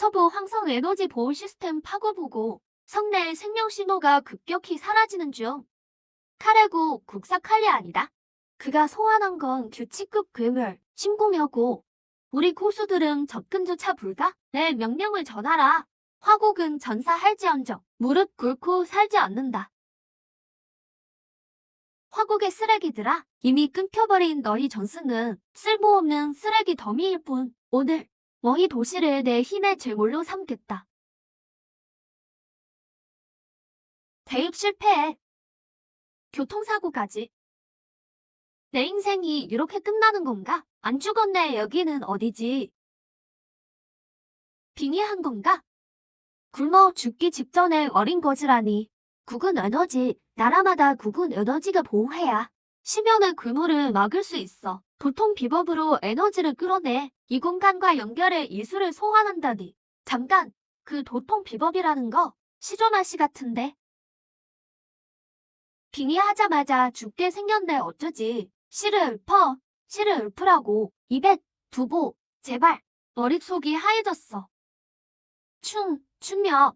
서부 항성 에너지 보호 시스템 파고 보고 성내 생명 신호가 급격히 사라지는 중. 카레고 국사 칼리 아니다. 그가 소환한 건 규칙급 괴물, 신공여고. 우리 고수들은 접근조차 불가? 내 명령을 전하라. 화곡은 전사할지언정 무릎 꿇고 살지 않는다. 화곡의 쓰레기들아, 이미 끊겨버린 너희 전승은 쓸모없는 쓰레기 더미일 뿐. 오늘 너희 도시를 내 힘의 제물로 삼겠다. 대입 실패해. 교통사고까지. 내 인생이 이렇게 끝나는 건가? 안 죽었네. 여기는 어디지? 빙의한 건가? 굶어 죽기 직전에 어린 거지라니. 국은 에너지, 나라마다 국은 에너지가 보호해야 심연의 괴물을 막을 수 있어. 도통 비법으로 에너지를 끌어내 이 공간과 연결해 이수를 소환한다니. 잠깐, 그 도통 비법이라는 거 시조마씨 같은데. 빙의하자마자 죽게 생겼네. 어쩌지. 씨를 읊어. 씨를 읊으라고. 입에 두보. 제발. 머릿속이 하얘졌어. 춘며.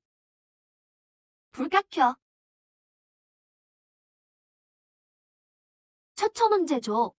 불가 켜. 처처문제 줘.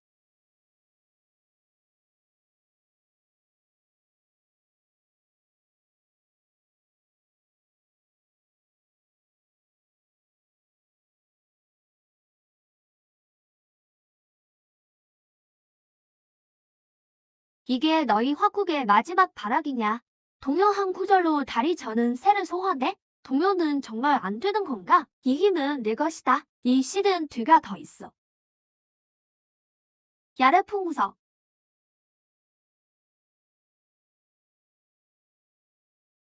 이게 너희 화국의 마지막 발악이냐? 동요 한 구절로 다리 저는 새를 소환해? 동요는 정말 안 되는 건가? 이 힘은 내 것이다. 이 씨는 뒤가 더 있어. 야레풍우석.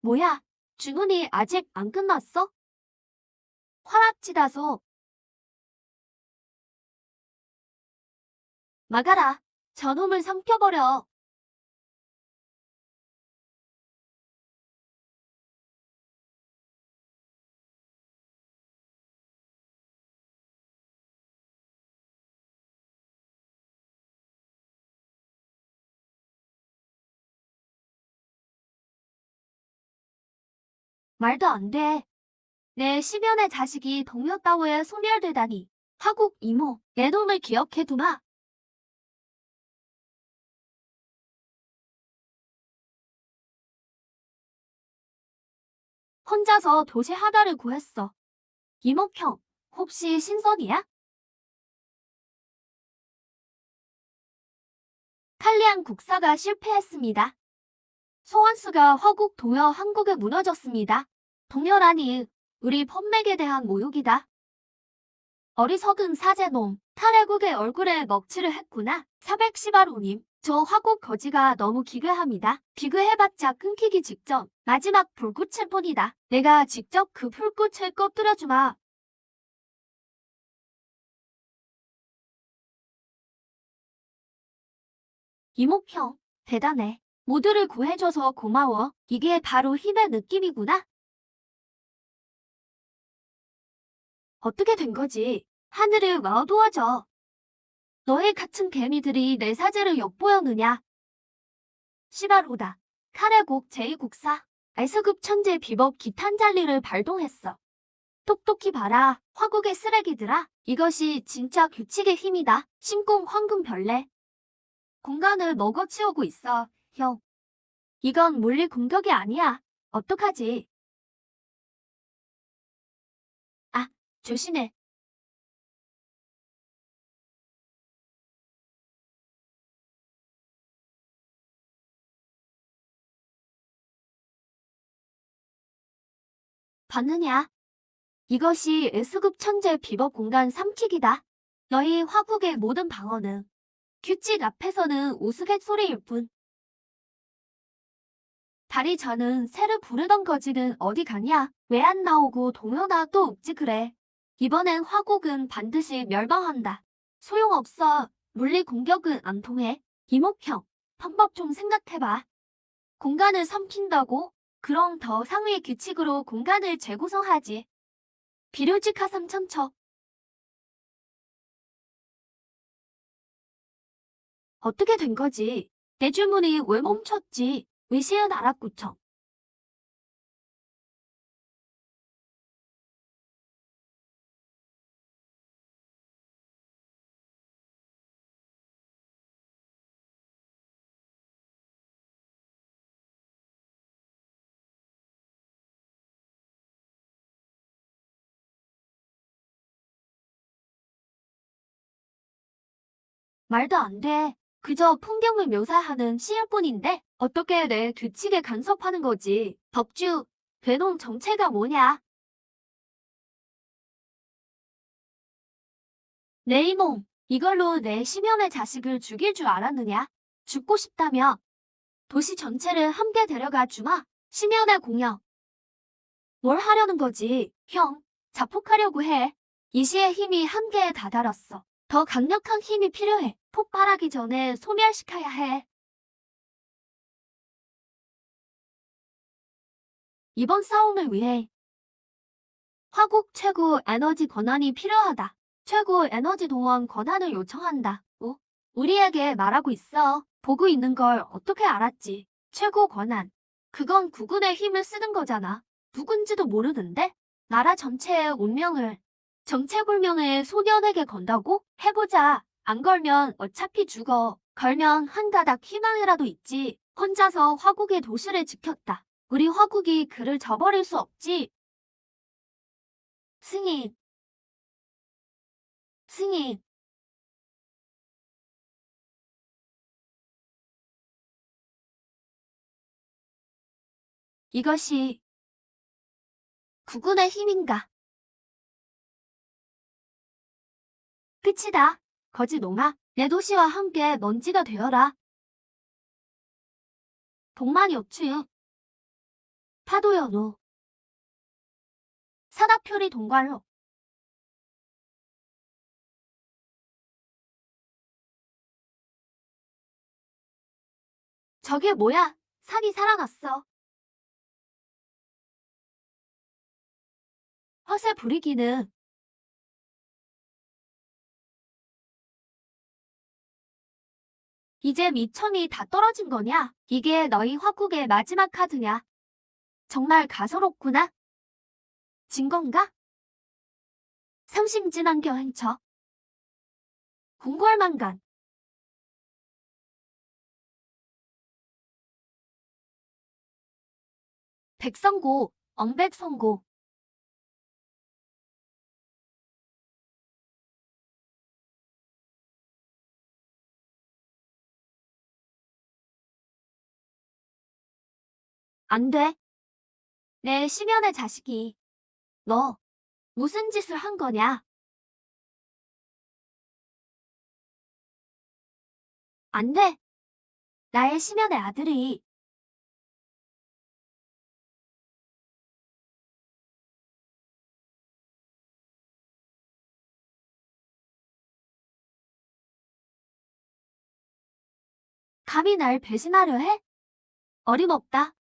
뭐야? 주문이 아직 안 끝났어? 화락지다소. 막아라. 저놈을 삼켜버려. 말도 안 돼. 내 심연의 자식이 동요 따위에 소멸되다니. 화국 이모, 내 놈을 기억해두마. 혼자서 도시 하나를 구했어. 이목형, 혹시 신선이야? 칼리안 국사가 실패했습니다. 소환수가 화국 동여 한국에 무너졌습니다. 동여라니 우리 펀맥에 대한 모욕이다. 어리석은 사제놈, 탈애국의 얼굴에 먹칠을 했구나. 410아로님, 저 화국 거지가 너무 기괴합니다. 기괴해봤자 끊기기 직전 마지막 불꽃일 뿐이다. 내가 직접 그 불꽃을 꺼뜨려주마. 이목형, 대단해. 모두를 구해줘서 고마워. 이게 바로 힘의 느낌이구나. 어떻게 된 거지? 하늘을 와 도와줘. 너희 같은 개미들이 내 사제를 엿보였느냐? 시바로다. 카레국 제2국사. S급 천재 비법 기탄 잔리를 발동했어. 똑똑히 봐라. 화국의 쓰레기들아. 이것이 진짜 규칙의 힘이다. 신공 황금벌레. 공간을 먹어치우고 있어, 형. 이건 물리 공격이 아니야. 어떡하지? 아, 조심해. 봤느냐? 이것이 S급 천재 비법 공간 삼키기다. 너희 화국의 모든 방어는 규칙 앞에서는 우스갯소리일 뿐. 다리 저는 새를 부르던 거지는 어디 가냐? 왜 안 나오고 동요나 또 웃지 그래. 이번엔 화국은 반드시 멸망한다. 소용없어. 물리 공격은 안 통해. 이목형, 방법 좀 생각해봐. 공간을 삼킨다고? 그럼 더 상위의 규칙으로 공간을 재구성하지. 비료직하 삼천처. 어떻게 된 거지? 내 주문이 왜 멈췄지? 의시은 알았구청. 말도 안 돼. 그저 풍경을 묘사하는 시일 뿐인데 어떻게 내 규칙에 간섭하는 거지. 덕주, 괴놈 정체가 뭐냐? 내 이놈, 이걸로 내 심연의 자식을 죽일 줄 알았느냐? 죽고 싶다며 도시 전체를 함께 데려가 주마. 심연의 공영. 뭘 하려는 거지? 형, 자폭하려고 해. 이시의 힘이 한계에 다다랐어. 더 강력한 힘이 필요해. 폭발하기 전에 소멸시켜야 해. 이번 싸움을 위해 화국 최고 에너지 권한이 필요하다. 최고 에너지 동원 권한을 요청한다. 우리에게 말하고 있어. 보고 있는 걸 어떻게 알았지? 최고 권한. 그건 국군의 힘을 쓰는 거잖아. 누군지도 모르는데? 나라 전체의 운명을 정체불명의 소년에게 건다고? 해보자. 안 걸면 어차피 죽어. 걸면 한 가닥 희망이라도 있지. 혼자서 화국의 도시를 지켰다. 우리 화국이 그를 저버릴 수 없지. 승인, 승인. 이것이 국군의 힘인가? 끝이다. 거지놈아, 내 도시와 함께 먼지가 되어라. 동만여추, 파도연호, 사다표리 동괄로. 저게 뭐야? 산이 살아났어. 허세 부리기는 이제 미천이 다 떨어진 거냐? 이게 너희 화국의 마지막 카드냐? 정말 가소롭구나. 진 건가? 상심진환경 행처. 궁궐만간. 백성고, 엉백성고. 안 돼. 내 심연의 자식이. 너, 무슨 짓을 한 거냐? 안 돼. 나의 심연의 아들이. 감히 날 배신하려 해? 어림없다.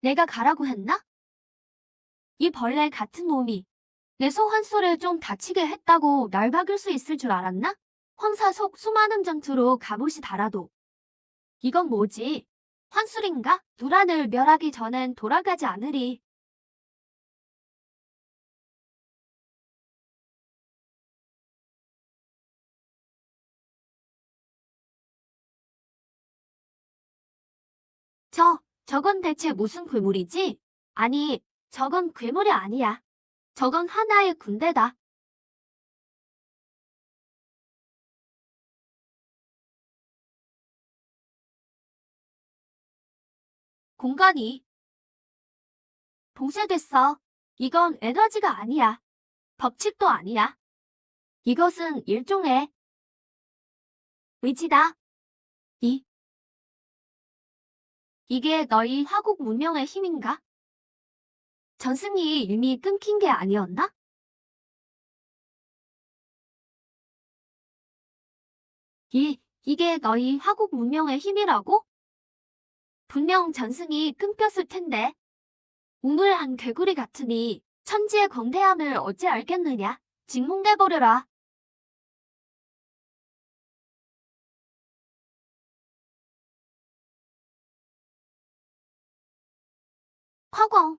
내가 가라고 했나? 이 벌레 같은 놈이 내 소환수를 좀 다치게 했다고 날 박을 수 있을 줄 알았나? 황사 속 수많은 전투로 갑옷이 달아도 이건 뭐지? 환술인가? 두란을 멸하기 전엔 돌아가지 않으리. 저건 대체 무슨 괴물이지? 아니, 저건 괴물이 아니야. 저건 하나의 군대다. 공간이 봉쇄됐어. 이건 에너지가 아니야. 법칙도 아니야. 이것은 일종의 의지다. 이, 이게 너희 화국 문명의 힘인가? 전승이 이미 끊긴 게 아니었나? 이게 너희 화국 문명의 힘이라고? 분명 전승이 끊겼을 텐데. 우물한 개구리 같으니 천지의 광대함을 어찌 알겠느냐? 직몽돼버려라. 화광.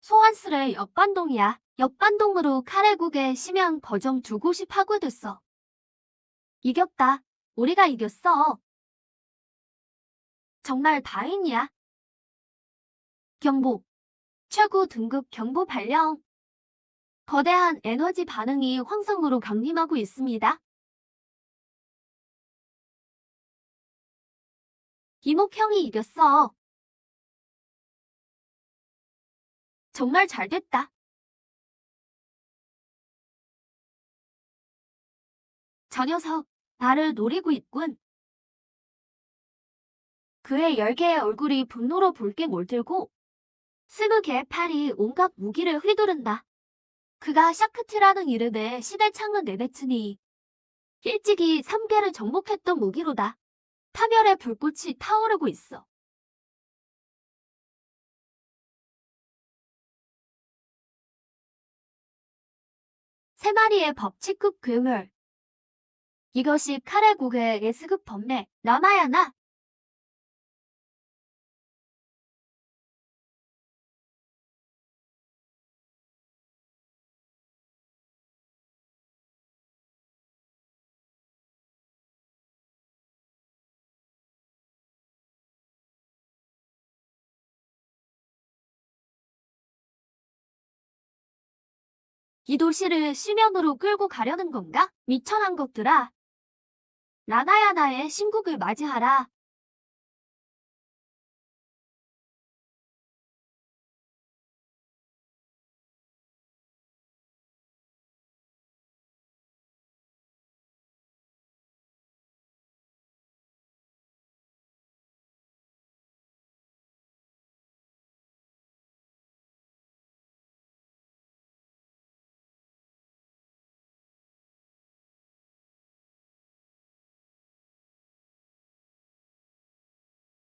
소환술의 역반동이야. 역반동으로 카레국에 심양 거정 두 곳이 파괴됐어. 이겼다. 우리가 이겼어. 정말 다행이야. 경보. 최고 등급 경보 발령. 거대한 에너지 반응이 황성으로 강림하고 있습니다. 이목형이 이겼어. 정말 잘 됐다. 저 녀석, 나를 노리고 있군. 그의 10개의 얼굴이 분노로 붉게 몰들고 스그의 팔이 온갖 무기를 휘두른다. 그가 샤크트라는 이름의 시대창을 내뱉으니 일찍이 3개를 정복했던 무기로다. 파멸의 불꽃이 타오르고 있어. 세 마리의 법칙급 괴물. 이것이 카레국의 S급 범례, 라마야나. 이 도시를 심연으로 끌고 가려는 건가? 미천한 것들아. 라나야나의 신국을 맞이하라.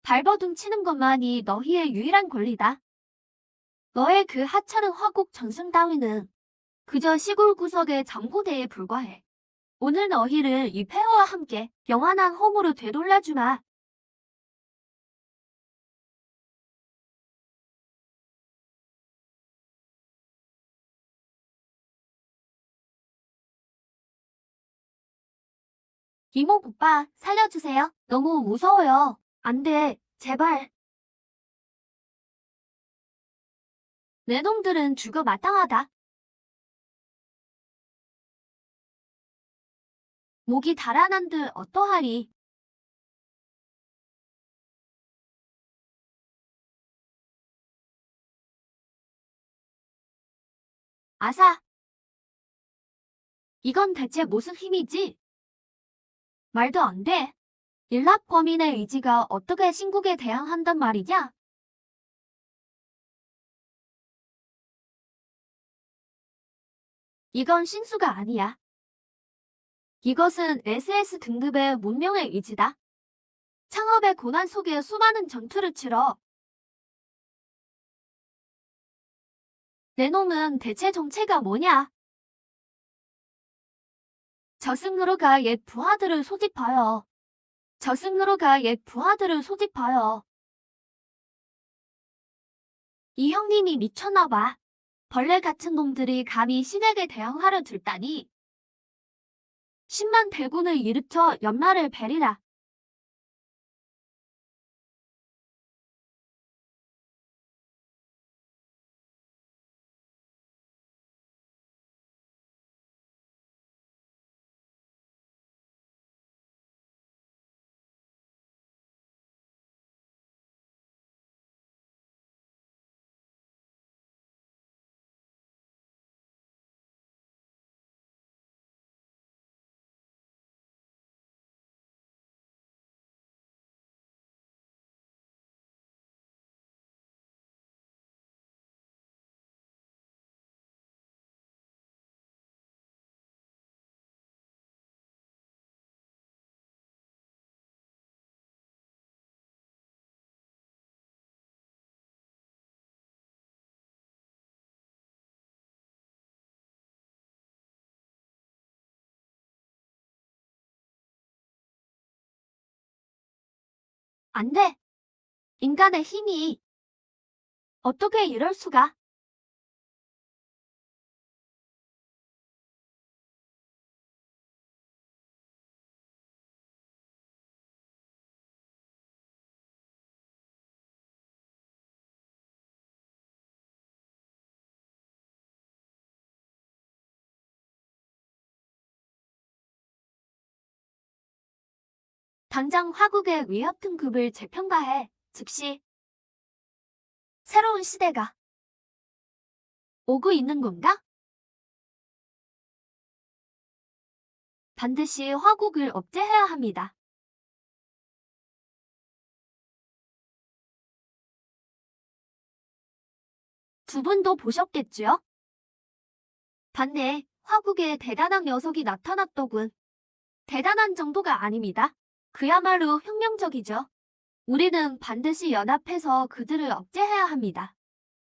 발버둥 치는 것만이 너희의 유일한 권리다. 너의 그 하찮은 화국 전승 따위는 그저 시골 구석의 잠고대에 불과해. 오늘 너희를 이 폐허와 함께 영원한 홈으로 되돌려주마. 이모 오빠 살려주세요. 너무 무서워요. 안 돼. 제발. 내 놈들은 죽어 마땅하다. 목이 달아난들 어떠하리. 아사. 이건 대체 무슨 힘이지? 말도 안 돼. 일랍 범인의 의지가 어떻게 신국에 대항한단 말이냐? 이건 신수가 아니야. 이것은 SS 등급의 문명의 의지다. 창업의 고난 속에 수많은 전투를 치러 내 놈은 대체 정체가 뭐냐? 저승으로 가 옛 부하들을 소집하여. 저승으로 가 옛 부하들을 소집하여. 이 형님이 미쳤나봐. 벌레 같은 놈들이 감히 신에게 대항하려 들다니. 10만 대군을 일으켜 연말을 베리라. 안 돼. 인간의 힘이. 어떻게 이럴 수가. 당장 화국의 위협 등급을 재평가해 즉시 새로운 시대가 오고 있는 건가? 반드시 화국을 억제해야 합니다. 두 분도 보셨겠지요? 반대에 화국에 대단한 녀석이 나타났더군. 대단한 정도가 아닙니다. 그야말로 혁명적이죠. 우리는 반드시 연합해서 그들을 억제해야 합니다.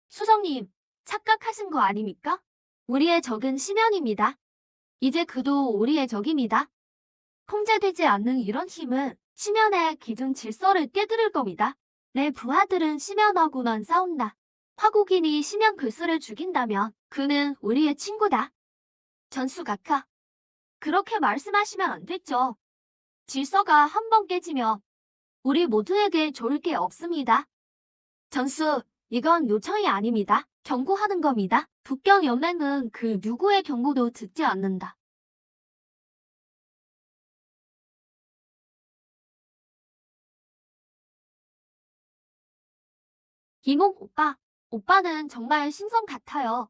수정님, 착각하신 거 아닙니까? 우리의 적은 심연입니다. 이제 그도 우리의 적입니다. 통제되지 않는 이런 힘은 심연의 기존 질서를 깨뜨릴 겁니다. 내 부하들은 심연하고만 싸운다. 화국인이 심연 글쓰를 죽인다면 그는 우리의 친구다. 전수각하. 그렇게 말씀하시면 안 됐죠. 질서가 한 번 깨지면 우리 모두에게 좋을 게 없습니다. 전수, 이건 요청이 아닙니다. 경고하는 겁니다. 북경연맹은 그 누구의 경고도 듣지 않는다. 이몽 오빠, 오빠는 정말 신성 같아요.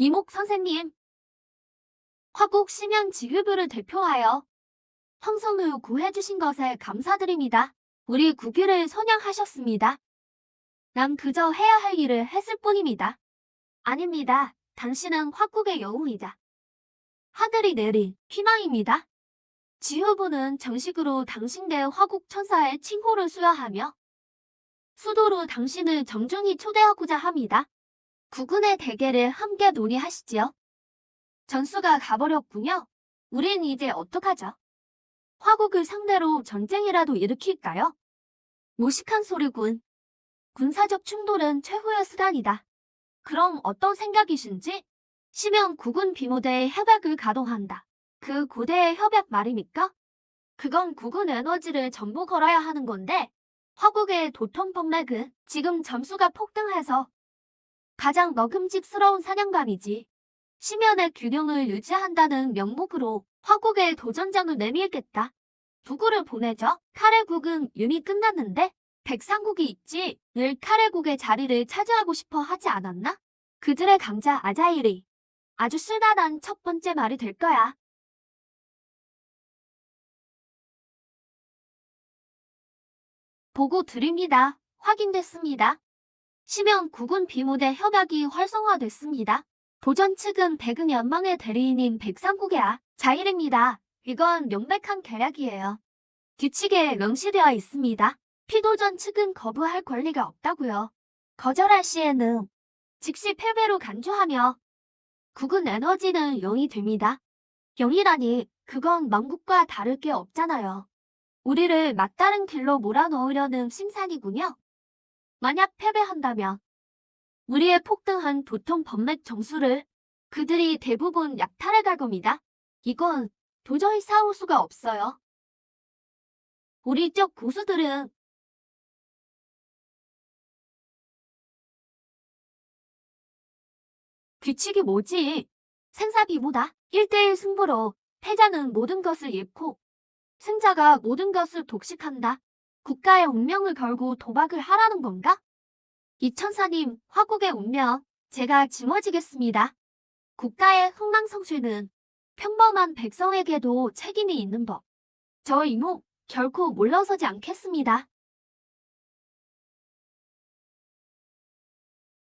이목 선생님, 화국 심연 지휘부를 대표하여 황성을 구해주신 것에 감사드립니다. 우리 국유를 선양하셨습니다. 난 그저 해야 할 일을 했을 뿐입니다. 아닙니다. 당신은 화국의 영웅이다. 하늘이 내린 희망입니다. 지휘부는 정식으로 당신대 화국 천사의 칭호를 수여하며 수도로 당신을 정중히 초대하고자 합니다. 국군의 대계를 함께 논의하시지요. 전수가 가버렸군요. 우린 이제 어떡하죠? 화국을 상대로 전쟁이라도 일으킬까요? 무식한 소리군. 군사적 충돌은 최후의 수단이다. 그럼 어떤 생각이신지? 심연 국군 비무대의 협약을 가동한다. 그 고대의 협약 말입니까? 그건 국군 에너지를 전부 걸어야 하는 건데 화국의 도통 법맥은 지금 점수가 폭등해서 가장 먹음직스러운 사냥감이지. 심연의 균형을 유지한다는 명목으로 화국의 도전장을 내밀겠다. 누구를 보내죠? 카레국은 이미 끝났는데 백상국이 있지. 늘 카레국의 자리를 차지하고 싶어 하지 않았나? 그들의 강자 아자일이 아주 쓸만한 첫 번째 말이 될 거야. 보고 드립니다. 확인됐습니다. 심연 국군 비무대 협약이 활성화됐습니다. 도전 측은 백은 연망의 대리인인 백상국의 자일입니다. 이건 명백한 계략이에요. 규칙에 명시되어 있습니다. 피도전 측은 거부할 권리가 없다고요. 거절할 시에는 즉시 패배로 간주하며 국군 에너지는 0이 됩니다. 0이라니 그건 망국과 다를 게 없잖아요. 우리를 막다른 길로 몰아넣으려는 심산이군요. 만약 패배한다면 우리의 폭등한 도통 법맥 정수를 그들이 대부분 약탈해 갈 겁니다. 이건 도저히 싸울 수가 없어요. 우리 쪽 고수들은 규칙이 뭐지? 생사비무다. 1대1 승부로 패자는 모든 것을 잃고 승자가 모든 것을 독식한다. 국가의 운명을 걸고 도박을 하라는 건가? 이천사님, 화국의 운명, 제가 짊어지겠습니다. 국가의 흥망성쇠는 평범한 백성에게도 책임이 있는 법. 저 이모, 결코 물러서지 않겠습니다.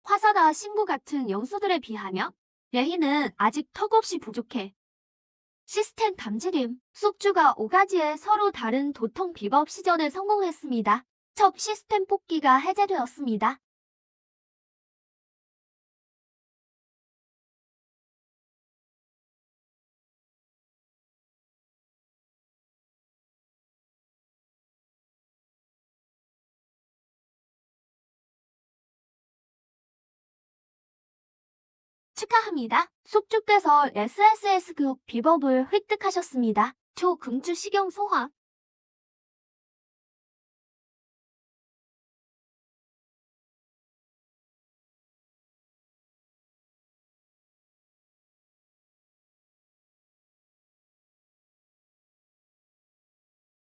화사나 신구 같은 영수들에 비하면 예희는 아직 턱없이 부족해. 시스템 감지림, 숙주가 5가지의 서로 다른 도통 비법 시전에 성공했습니다. 첫 시스템 뽑기가 해제되었습니다. 축하합니다. 숙주께서 SSS급 비법을 획득하셨습니다. 초금주 식용 소화.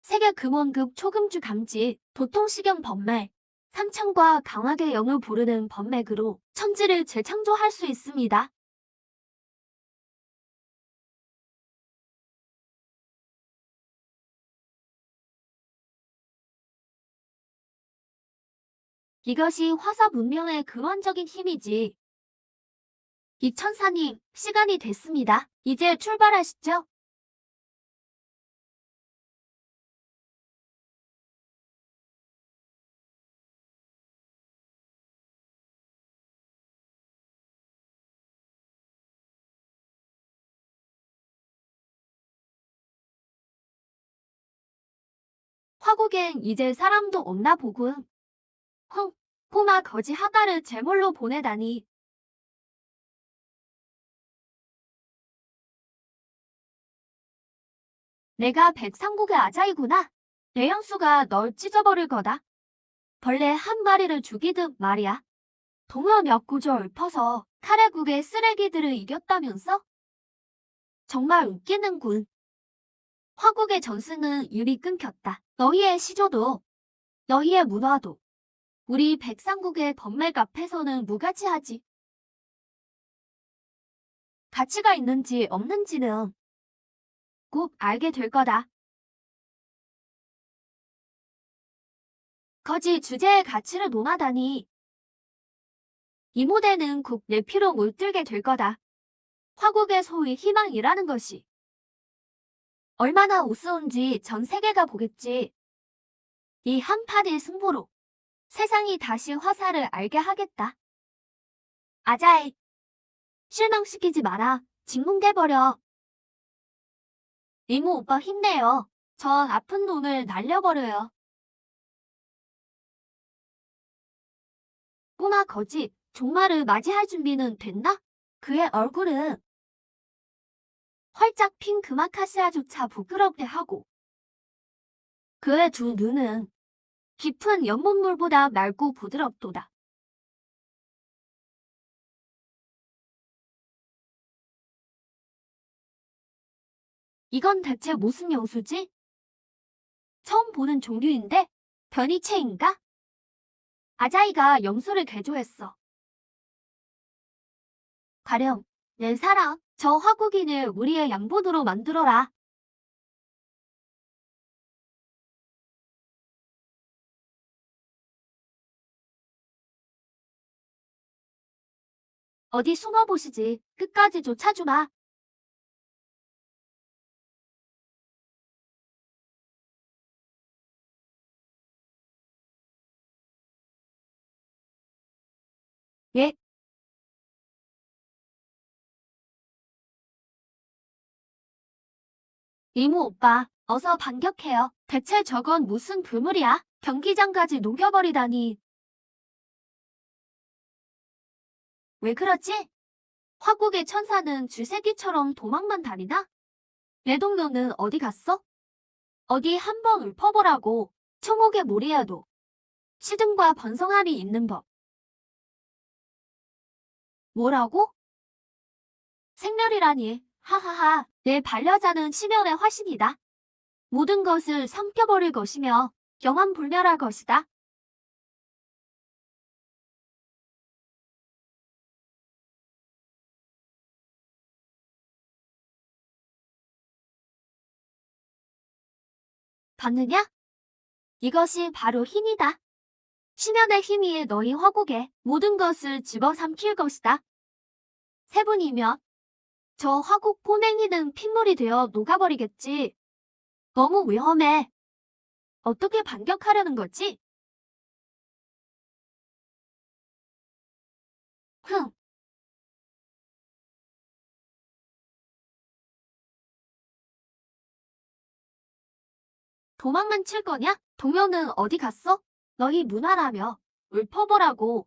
세계 금원급 초금주 감지, 도통시경 범맥, 삼천과 강하게 영을 부르는 범맥으로 천지를 재창조할 수 있습니다. 이것이 화사 문명의 근원적인 힘이지. 이천사님, 시간이 됐습니다. 이제 출발하시죠. 화국엔 이제 사람도 없나 보군. 흥, 꼬마 거지 하가를 제물로 보내다니. 내가 백상국의 아자이구나. 내 형수가 널 찢어버릴 거다. 벌레 한 마리를 죽이듯 말이야. 동요 몇 구절 읊어서 카레국의 쓰레기들을 이겼다면서? 정말 웃기는군. 화국의 전승은 유리 끊겼다. 너희의 시조도, 너희의 문화도, 우리 백상국의 범맥 앞에서는 무가치하지. 가치가 있는지 없는지는 꼭 알게 될 거다. 거지 주제의 가치를 논하다니. 이 무대는 곧 내 피로 물들게 될 거다. 화국의 소위 희망이라는 것이 얼마나 우스운지 전 세계가 보겠지. 이 한판의 승부로 세상이 다시 화사를 알게 하겠다. 아자이, 실망시키지 마라. 진공돼버려. 이모 오빠 힘내요. 저 아픈 놈을 날려버려요. 꼬마 거지, 종말을 맞이할 준비는 됐나? 그의 얼굴은 활짝 핀 금아카시아조차 부끄럽게 하고 그의 두 눈은 깊은 연못물보다 맑고 부드럽도다. 이건 대체 무슨 영수지? 처음 보는 종류인데 변이체인가? 아자이가 염소를 개조했어. 가령, 내 사랑, 저 화국인을 우리의 양분으로 만들어라. 어디 숨어보시지. 끝까지 쫓아주마. 예? 이모 오빠, 어서 반격해요. 대체 저건 무슨 그물이야? 경기장까지 녹여버리다니. 왜 그러지? 화국의 천사는 쥐새끼처럼 도망만 다니나? 내 동료는 어디 갔어? 어디 한번 읊어보라고. 총옥의 모리에도 시든과 번성함이 있는 법. 뭐라고? 생멸이라니. 하하하. 내 반려자는 심연의 화신이다. 모든 것을 삼켜버릴 것이며 영원불멸할 것이다. 봤느냐? 이것이 바로 힘이다. 심연의 힘이 너희 화국에 모든 것을 집어삼킬 것이다. 세 분이면 저 화국 꼬맹이는 핏물이 되어 녹아버리겠지. 너무 위험해. 어떻게 반격하려는 거지? 흥, 도망만 칠 거냐? 동요는 어디 갔어? 너희 문화라며. 읊어보라고.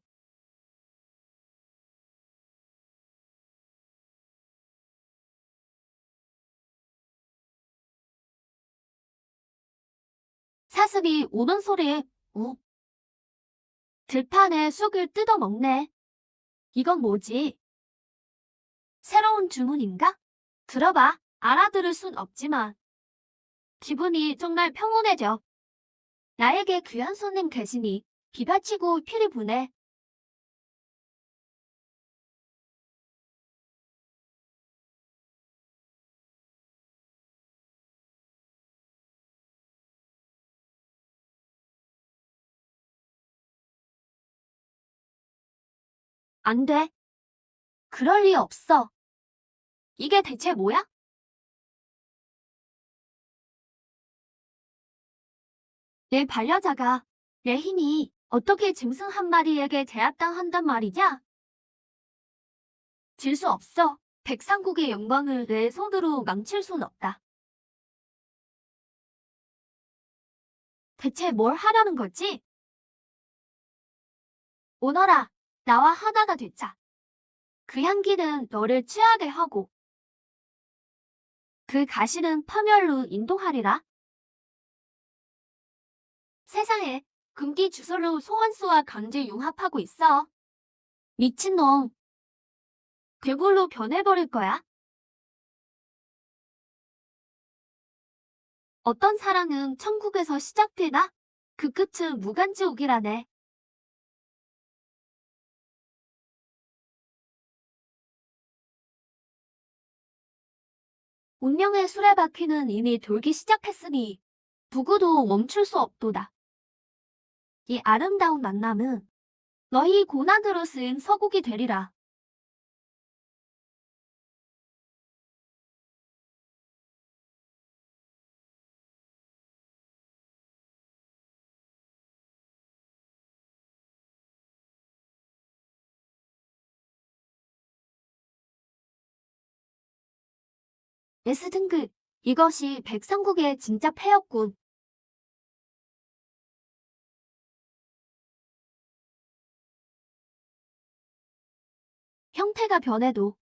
사슴이 우는 소리에 우. 들판에 쑥을 뜯어먹네. 이건 뭐지? 새로운 주문인가? 들어봐. 알아들을 순 없지만 기분이 정말 평온해져. 나에게 귀한 손님 계시니 비바치고 피리 부네. 안 돼. 그럴 리 없어. 이게 대체 뭐야? 내 반려자가 내 힘이 어떻게 짐승 한 마리에게 제압당한단 말이냐? 질 수 없어. 백상국의 영광을 내 손으로 망칠 순 없다. 대체 뭘 하려는 거지? 오너라, 나와 하나가 되자. 그 향기는 너를 취하게 하고 그 가시는 파멸로 인도하리라. 세상에 금기 주술로 소환수와 강제 융합하고 있어. 미친놈. 괴물로 변해버릴 거야. 어떤 사랑은 천국에서 시작되나? 그 끝은 무간지옥이라네. 운명의 수레바퀴는 이미 돌기 시작했으니 누구도 멈출 수 없도다. 이 아름다운 만남은 너희 고난으로 쓰인 서곡이 되리라. S 등급. 이것이 백성국의 진짜 패였군. 형태가 변해도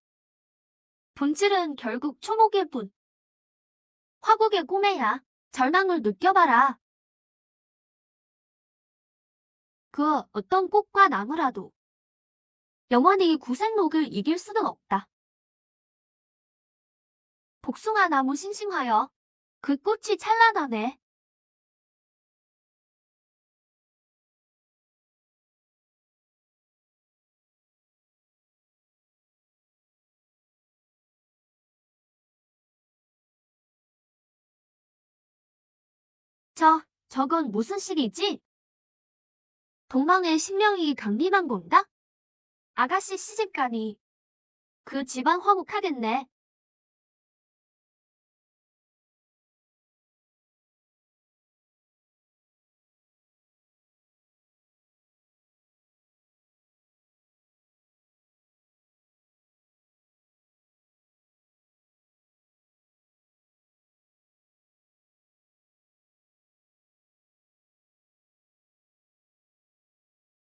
본질은 결국 초목일 뿐. 화국의 꿈에야 절망을 느껴봐라. 그 어떤 꽃과 나무라도 영원히 구색록을 이길 수는 없다. 복숭아 나무 싱싱하여 그 꽃이 찬란하네. 저건 무슨 시리지? 동방의 신명이 강림한 건가? 아가씨 시집가니 그 집안 화목하겠네.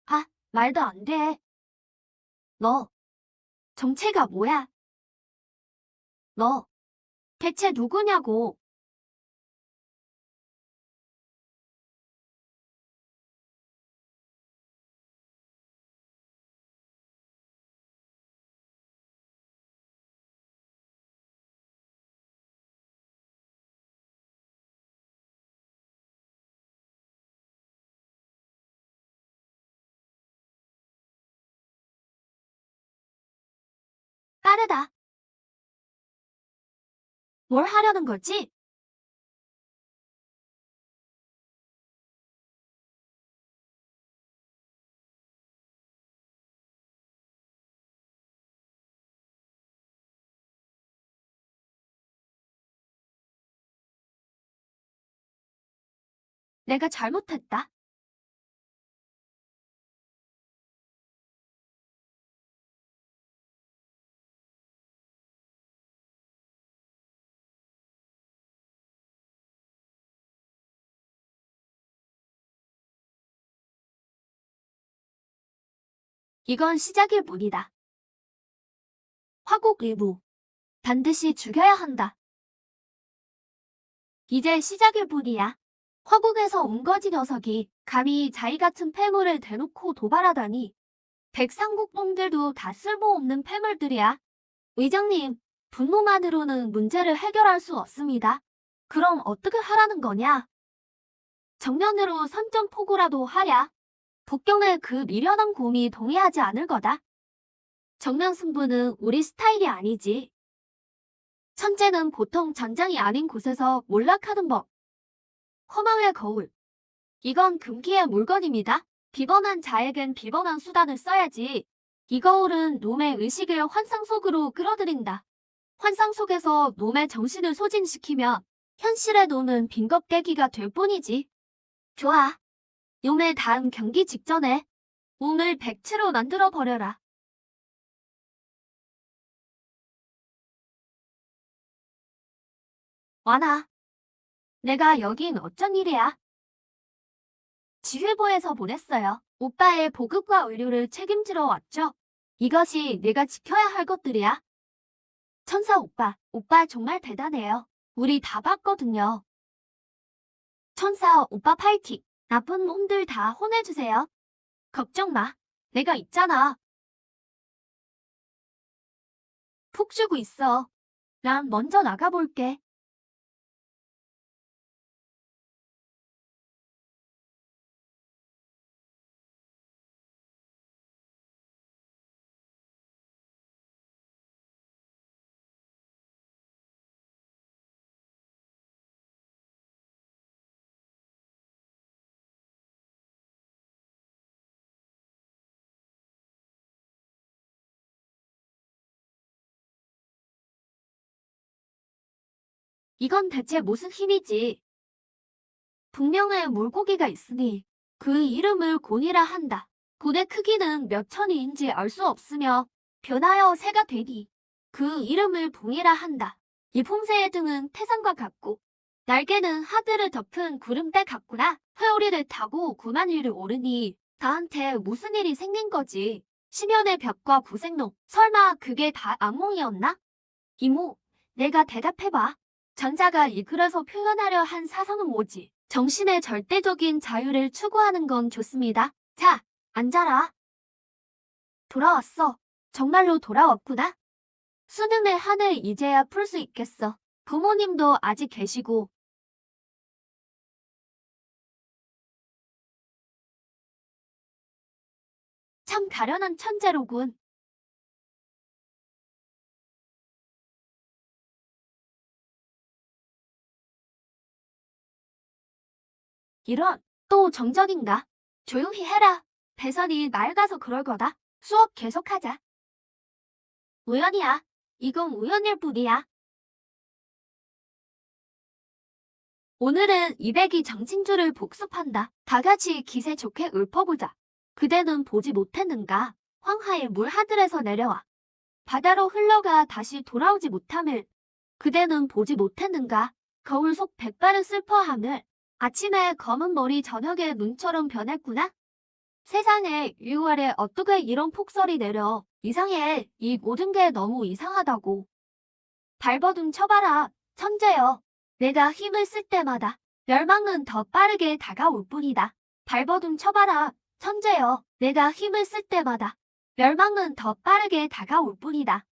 아, 말도 안 돼. 너, 정체가 뭐야? 너, 대체 누구냐고. 빠르다. 뭘 하려는 거지? 내가 잘못했다. 이건 시작일 뿐이다. 화곡 일부. 반드시 죽여야 한다. 이제 시작일 뿐이야. 화곡에서 온 거지 녀석이 감히 자기 같은 패물을 대놓고 도발하다니. 백상국 놈들도 다 쓸모없는 패물들이야. 의장님, 분노만으로는 문제를 해결할 수 없습니다. 그럼 어떻게 하라는 거냐? 정면으로 선전포고라도 하랴. 북경의 그 미련한 곰이 동의하지 않을 거다. 정면 승부는 우리 스타일이 아니지. 천재는 보통 전장이 아닌 곳에서 몰락하는 법. 허망의 거울. 이건 금기의 물건입니다. 비범한 자에겐 비범한 수단을 써야지. 이 거울은 놈의 의식을 환상 속으로 끌어들인다. 환상 속에서 놈의 정신을 소진시키면 현실의 놈은 빈겁 깨기가 될 뿐이지. 좋아. 놈의 다음 경기 직전에 몸을 백치로 만들어버려라. 와나. 내가 여긴 어쩐 일이야? 지휘부에서 보냈어요. 오빠의 보급과 의료를 책임지러 왔죠. 이것이 내가 지켜야 할 것들이야. 천사 오빠, 오빠 정말 대단해요. 우리 다 봤거든요. 천사 오빠 파이팅. 나쁜 놈들 다 혼내주세요. 걱정 마. 내가 있잖아. 푹 쉬고 있어. 난 먼저 나가볼게. 이건 대체 무슨 힘이지? 분명히 물고기가 있으니 그 이름을 곤이라 한다. 곤의 크기는 몇 천위인지 알 수 없으며 변하여 새가 되니 그 이름을 봉이라 한다. 이 폼새의 등은 태산과 같고 날개는 하늘을 덮은 구름대 같구나. 회오리를 타고 9만 위를 오르니 나한테 무슨 일이 생긴 거지? 심연의 벽과 구색록 설마 그게 다 악몽이었나? 이모, 내가 대답해봐. 전자가 이 글에서 표현하려 한 사성은 뭐지? 정신의 절대적인 자유를 추구하는 건 좋습니다. 자, 앉아라. 돌아왔어. 정말로 돌아왔구나. 수능의 한을 이제야 풀 수 있겠어. 부모님도 아직 계시고. 참 가련한 천재로군. 이런, 또 정적인가? 조용히 해라. 배선이 낡아서 그럴 거다. 수업 계속하자. 우연이야. 이건 우연일 뿐이야. 오늘은 200이 정신줄을 복습한다. 다 같이 기세 좋게 읊어보자. 그대는 보지 못했는가? 황하의 물 하늘에서 내려와. 바다로 흘러가 다시 돌아오지 못함을. 그대는 보지 못했는가? 거울 속 백발은 슬퍼함을. 아침에 검은 머리 저녁에 눈처럼 변했구나. 세상에 6월에 어떻게 이런 폭설이 내려. 이상해. 이 모든 게 너무 이상하다고. 발버둥 쳐봐라. 천재여. 내가 힘을 쓸 때마다 멸망은 더 빠르게 다가올 뿐이다. 발버둥 쳐봐라. 천재여. 내가 힘을 쓸 때마다 멸망은 더 빠르게 다가올 뿐이다.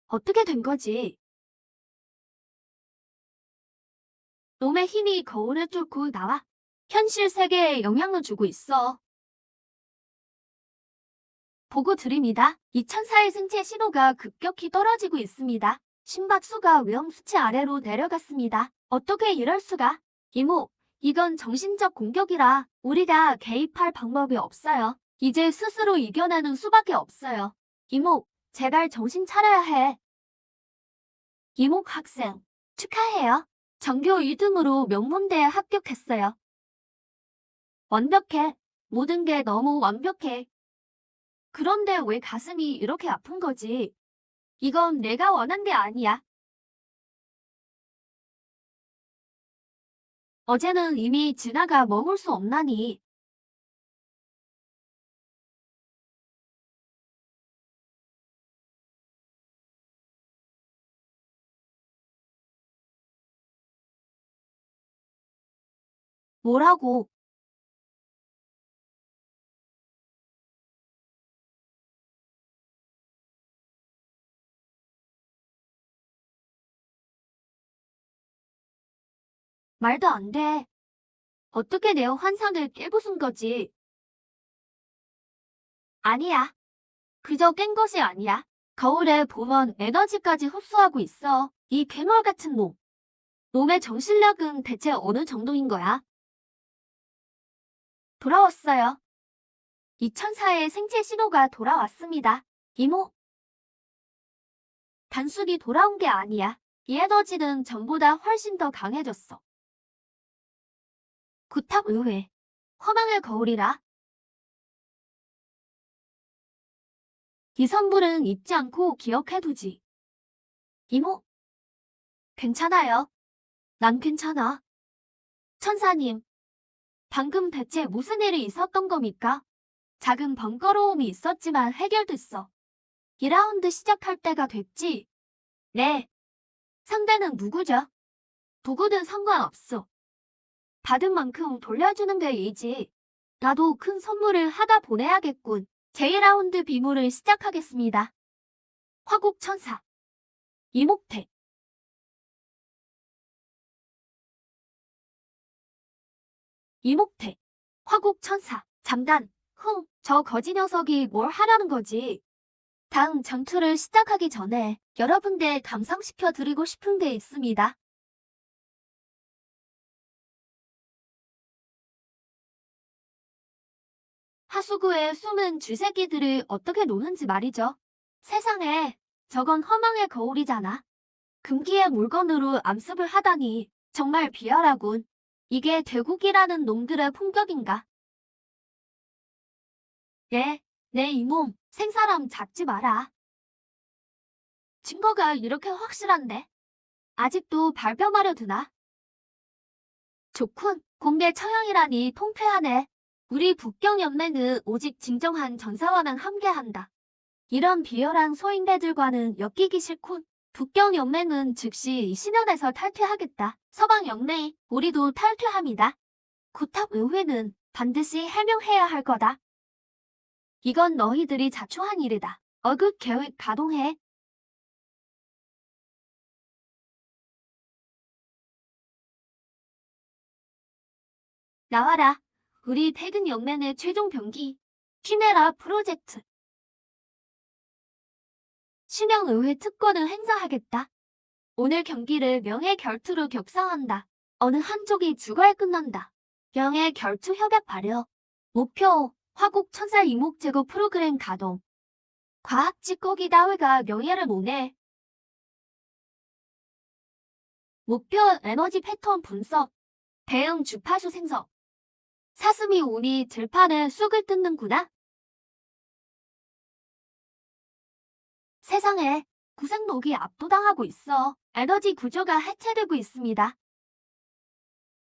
어떻게 된 거지? 놈의 힘이 거울을 뚫고 나와 현실 세계에 영향을 주고 있어. 보고 드립니다. 이 천사의 생체 신호가 급격히 떨어지고 있습니다. 심박수가 위험 수치 아래로 내려갔습니다. 어떻게 이럴 수가? 이모, 이건 정신적 공격이라 우리가 개입할 방법이 없어요. 이제 스스로 이겨내는 수밖에 없어요. 이모, 제발 정신 차려야 해. 이목 학생, 축하해요. 전교 1등으로 명문대에 합격했어요. 완벽해. 모든 게 너무 완벽해. 그런데 왜 가슴이 이렇게 아픈 거지? 이건 내가 원한 게 아니야. 어제는 이미 지나가 머물 수 없나니. 뭐라고? 말도 안 돼. 어떻게 내 환상을 깨부순 거지? 아니야. 그저 깬 것이 아니야. 거울에 보면 에너지까지 흡수하고 있어. 이 괴물 같은 놈. 놈의 정신력은 대체 어느 정도인 거야? 돌아왔어요. 이 천사의 생체 신호가 돌아왔습니다. 이모, 단순히 돌아온 게 아니야. 이 에너지는 전보다 훨씬 더 강해졌어. 구탑 의회. 허망의 거울이라. 이 선물은 잊지 않고 기억해두지. 이모, 괜찮아요. 난 괜찮아. 천사님, 방금 대체 무슨 일이 있었던 겁니까? 작은 번거로움이 있었지만 해결됐어. 2라운드 시작할 때가 됐지? 네. 상대는 누구죠? 누구든 상관없어. 받은 만큼 돌려주는 게 예의지. 나도 큰 선물을 하다 보내야겠군. 제2라운드 비무를 시작하겠습니다. 화국천사. 이목태. 이목태. 화국천사. 잠깐. 저 거지 녀석이 뭘 하려는 거지? 다음 전투를 시작하기 전에 여러분들 감상시켜 드리고 싶은 게 있습니다. 하수구의 숨은 쥐새끼들을 어떻게 노는지 말이죠. 세상에, 저건 허망의 거울이잖아. 금기의 물건으로 암습을 하다니 정말 비열하군. 이게 대국이라는 놈들의 품격인가? 내 이 몸, 생사람 잡지 마라. 증거가 이렇게 확실한데? 아직도 발뺌하려 드나? 좋군, 공개 처형이라니 통쾌하네. 우리 북경연맹은 오직 진정한 전사와만 함께한다. 이런 비열한 소인배들과는 엮이기 싫군. 북경연맹은 즉시 이 신현에서 탈퇴하겠다. 서방연맹, 우리도 탈퇴합니다. 구탑 의회는 반드시 해명해야 할 거다. 이건 너희들이 자초한 일이다. 어긋 계획 가동해. 나와라. 우리 백은 연맹의 최종 병기. 키메라 프로젝트. 실명의회 특권을 행사하겠다. 오늘 경기를 명예 결투로 격상한다. 어느 한쪽이 주거에 끝난다. 명예 결투 협약 발효. 목표, 화국 천사 이목 제거 프로그램 가동. 과학 찌꺼기 따위가 명예를 모내. 목표 에너지 패턴 분석. 대응 주파수 생성. 사슴이 오니 들판에 쑥을 뜯는구나. 세상에, 구생록이 압도당하고 있어. 에너지 구조가 해체되고 있습니다.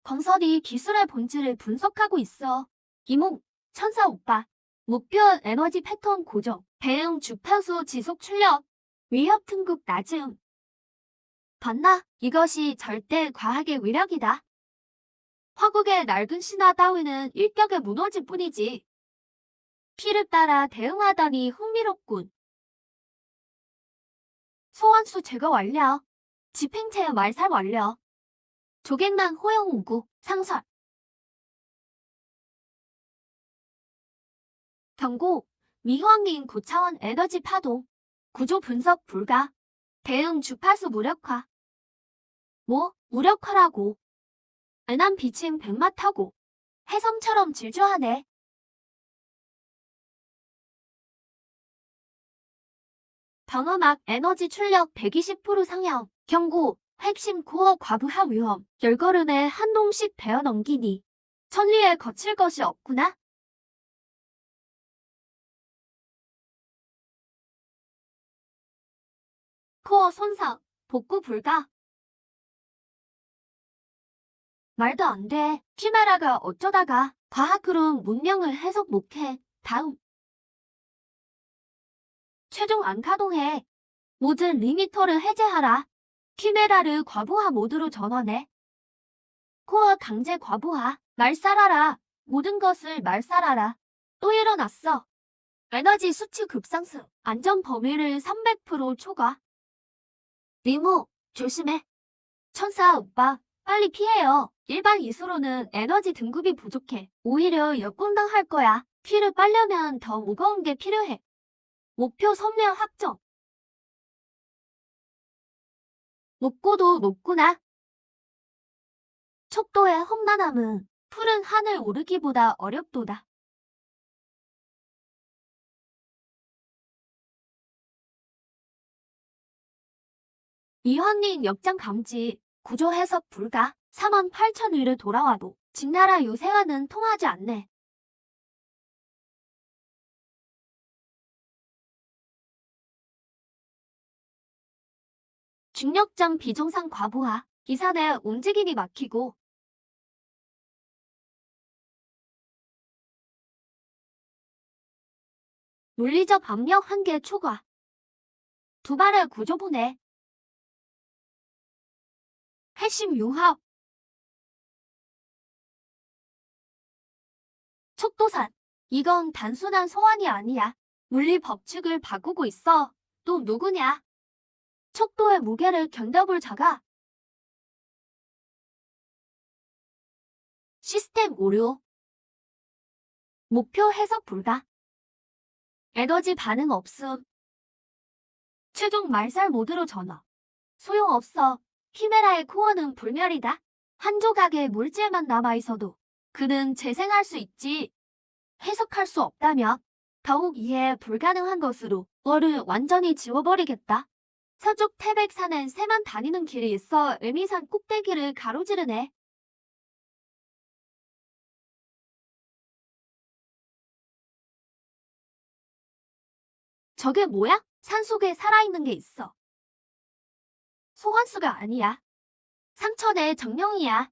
건설이 기술의 본질을 분석하고 있어. 이목, 천사 오빠. 목표 에너지 패턴 고정. 대응 주파수 지속 출력. 위협 등급 낮음. 봤나? 이것이 절대 과학의 위력이다. 화국의 낡은 신화 따위는 일격에 무너질 뿐이지. 피를 따라 대응하다니 흥미롭군. 소환수 제거 완료. 집행체 말살 완료. 조객만 호영 오구, 상설. 경고, 미호왕님 고차원 에너지 파동. 구조 분석 불가. 대응 주파수 무력화. 뭐, 무력화라고. 은한 비침 백마 타고. 해섬처럼 질주하네. 방어막 에너지 출력 120% 상향. 경고, 핵심 코어 과부하 위험. 열걸음에 한 놈씩 베어 넘기니. 천리에 거칠 것이 없구나. 코어 손상, 복구 불가. 말도 안 돼. 키메라가 어쩌다가 과학으로 문명을 해석 못해. 다음. 최종 안 가동해. 모든 리미터를 해제하라. 키메라를 과부하 모드로 전환해. 코어 강제 과부하. 말살하라. 모든 것을 말살하라. 또 일어났어. 에너지 수치 급상승. 안전 범위를 300% 초과. 리모, 조심해. 천사 오빠, 빨리 피해요. 일반 이수로는 에너지 등급이 부족해. 오히려 역공당할 거야. 피를 빨려면 더 무거운 게 필요해. 목표 섬멸 확정. 높고도 높구나. 척도의 험난함은 푸른 하늘 오르기보다 어렵도다. 이황린 역장 감지, 구조 해석 불가, 48,000위를 돌아와도 진나라 요새와는 통하지 않네. 중력장 비정상 과부하, 기사 내 움직임이 막히고 물리적 압력 한계 초과. 두 발의 구조분해. 핵심 융합. 척도산. 이건 단순한 소환이 아니야. 물리 법칙을 바꾸고 있어. 또 누구냐? 척도의 무게를 견뎌볼 자가. 시스템 오류. 목표 해석 불가. 에너지 반응 없음. 최종 말살 모드로 전환. 소용없어. 키메라의 코어는 불멸이다. 한 조각의 물질만 남아있어도 그는 재생할 수 있지. 해석할 수 없다면 더욱 이해 불가능한 것으로 너를 완전히 지워버리겠다. 서쪽 태백산엔 새만 다니는 길이 있어 을미산 꼭대기를 가로지르네. 저게 뭐야? 산속에 살아있는 게 있어. 소환수가 아니야. 상처내 정령이야.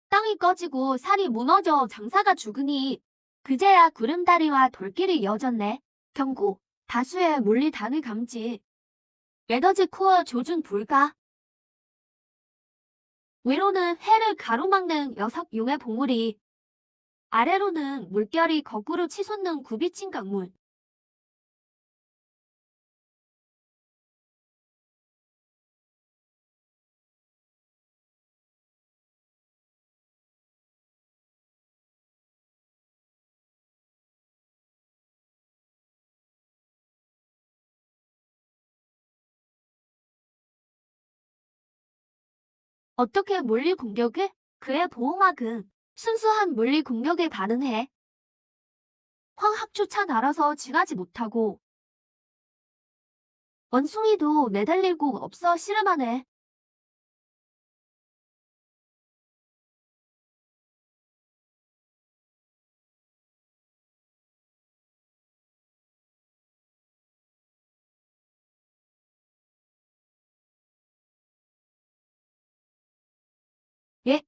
땅이 꺼지고 살이 무너져 장사가 죽으니 그제야 구름다리와 돌길이 이어졌네. 경고. 다수의 물리 단위 감지. 에너지 코어 조준 불가. 위로는 해를 가로막는 여석용의 봉우리. 아래로는 물결이 거꾸로 치솟는 굽이친 강물. 어떻게 물리 공격을? 그의 보호막은 순수한 물리 공격에 반응해. 황학조차 날아서 지나지 못하고 원숭이도 내달릴 곳 없어 씨름하네. 예?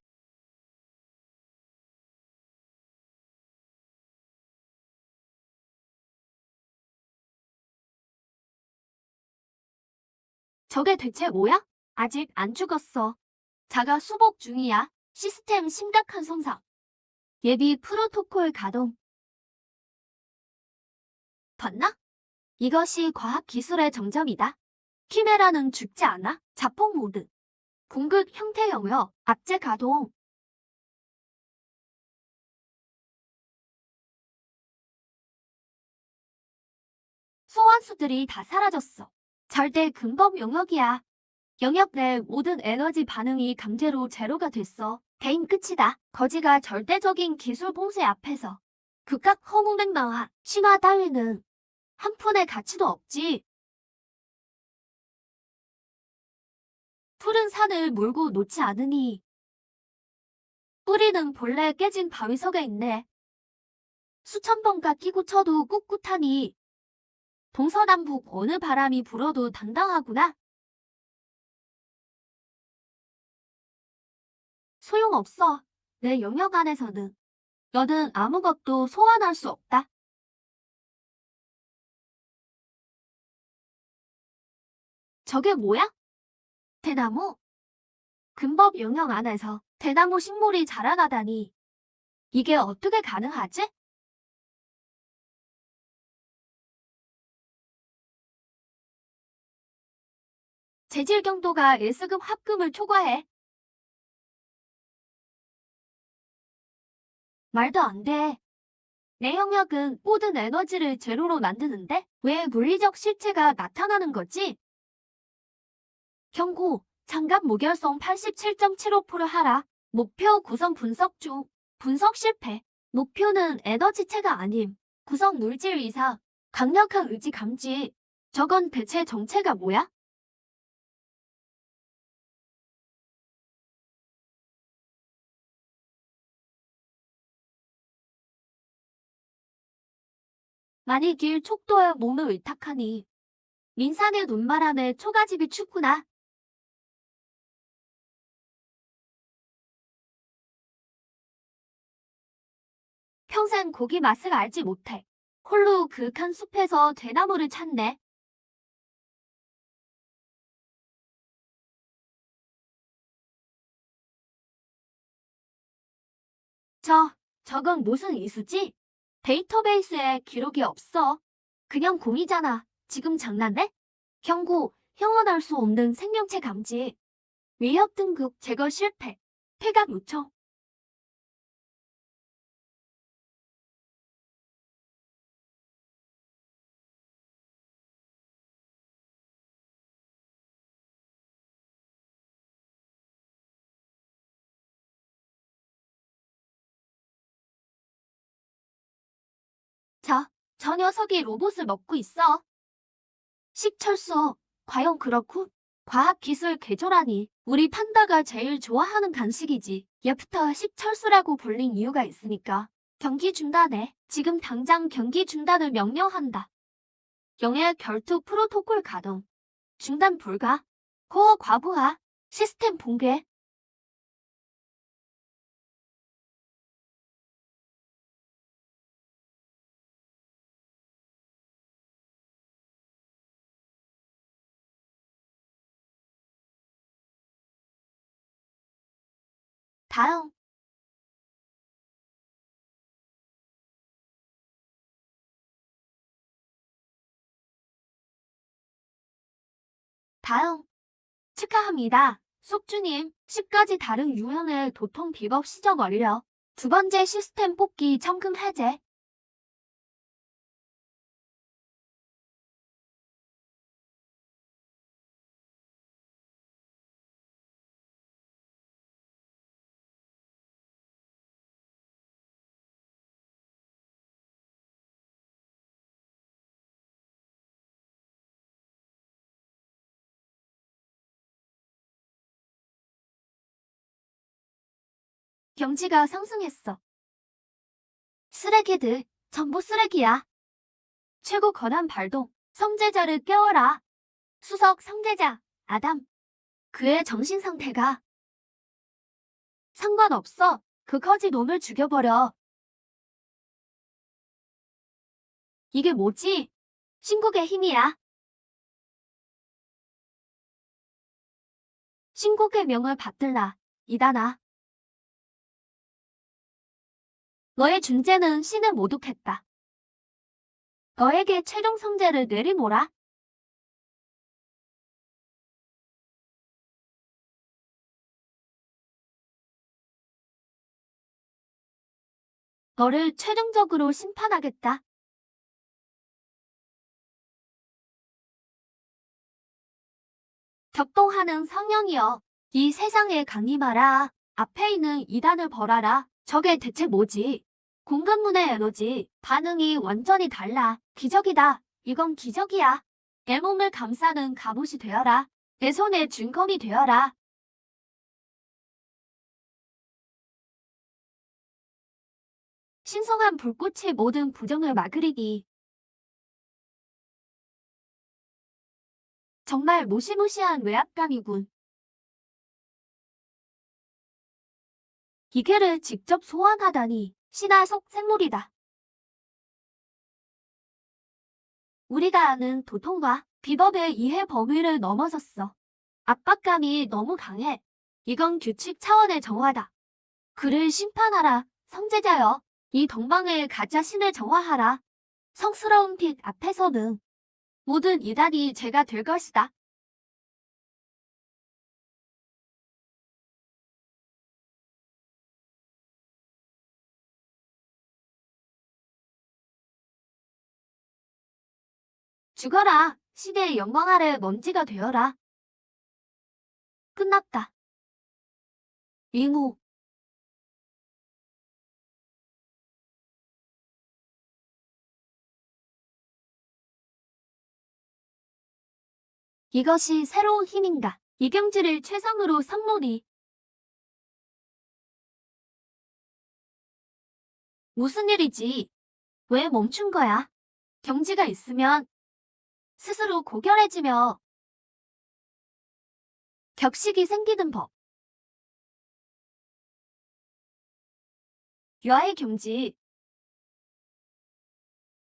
저게 대체 뭐야? 아직 안 죽었어. 자가 수복 중이야. 시스템 심각한 손상. 예비 프로토콜 가동. 봤나? 이것이 과학기술의 정점이다. 키메라는 죽지 않아. 자폭 모드. 궁극 형태 영역. 압제 가동. 소환수들이 다 사라졌어. 절대 근법 영역이야. 영역 내 모든 에너지 반응이 강제로 제로가 됐어. 게임 끝이다. 거지가 절대적인 기술 봉쇄 앞에서 극각 허무맹랑한 신화 따위는 한 푼의 가치도 없지. 푸른 산을 물고 놓지 않으니 뿌리는 본래 깨진 바위석에 있네. 수천 번가 끼고 쳐도 꿋꿋하니 동서남북 어느 바람이 불어도 당당하구나. 소용없어. 내 영역 안에서는 너는 아무것도 소환할 수 없다. 저게 뭐야? 대나무? 근법 영역 안에서 대나무 식물이 자라나다니. 이게 어떻게 가능하지? 재질 경도가 1수급 합금을 초과해. 말도 안 돼. 내 영역은 모든 에너지를 제로로 만드는데 왜 물리적 실체가 나타나는 거지? 경고, 장갑 무결성 87.75% 하라. 목표 구성 분석 중. 분석 실패. 목표는 에너지체가 아님. 구성 물질 이상. 강력한 의지 감지. 저건 대체 정체가 뭐야? 만일 길 촉도에 몸을 의탁하니. 민산의 눈바람에 초가집이 춥구나. 평생 고기 맛을 알지 못해. 홀로 그윽한 숲에서 대나무를 찾네. 저건 무슨 이수지? 데이터베이스에 기록이 없어. 그냥 공이잖아. 지금 장난해? 경고, 형언할 수 없는 생명체 감지. 위협 등급 제거 실패. 폐각 요청. 자, 저 녀석이 로봇을 먹고 있어. 식철수, 과연 그렇군? 과학기술 개조라니. 우리 판다가 제일 좋아하는 간식이지. 얘부터 식철수라고 불린 이유가 있으니까. 경기 중단해. 지금 당장 경기 중단을 명령한다. 영해 결투 프로토콜 가동. 중단 불가. 코어 과부하. 시스템 붕괴. 다음. 다음. 축하합니다. 숙주님, 10가지 다른 유형의 도통 비법 시정 완료. 두 번째 시스템 뽑기 점검 해제. 경지가 상승했어. 쓰레기들, 전부 쓰레기야. 최고 권한 발동, 성제자를 깨워라. 수석 성제자, 아담. 그의 정신 상태가 상관없어. 그 거지 놈을 죽여버려. 이게 뭐지? 신국의 힘이야. 신국의 명을 받들라. 이다나. 너의 존재는 신을 모독했다. 너에게 최종 성제를 내리노라. 너를 최종적으로 심판하겠다. 격동하는 성령이여. 이 세상에 강림하라. 앞에 있는 이단을 벌하라. 저게 대체 뭐지? 공간문의 에너지, 반응이 완전히 달라. 기적이다. 이건 기적이야. 내 몸을 감싸는 갑옷이 되어라. 내 손에 쥔검이 되어라. 신성한 불꽃이 모든 부정을 막으리니. 정말 무시무시한 외압감이군. 기계를 직접 소환하다니. 신화 속 생물이다. 우리가 아는 도통과 비법의 이해 범위를 넘어섰어. 압박감이 너무 강해. 이건 규칙 차원의 정화다. 그를 심판하라, 성제자여. 이 동방의 가짜 신을 정화하라. 성스러운 빛 앞에서는 모든 이단이 죄가 될 것이다. 죽어라. 시대의 영광 아래 먼지가 되어라. 끝났다. 잉호. 이것이 새로운 힘인가? 이경지를 최상으로 삼노니. 무슨 일이지? 왜 멈춘 거야? 경지가 있으면 스스로 고결해지며 격식이 생기는 법. 유아의 경지.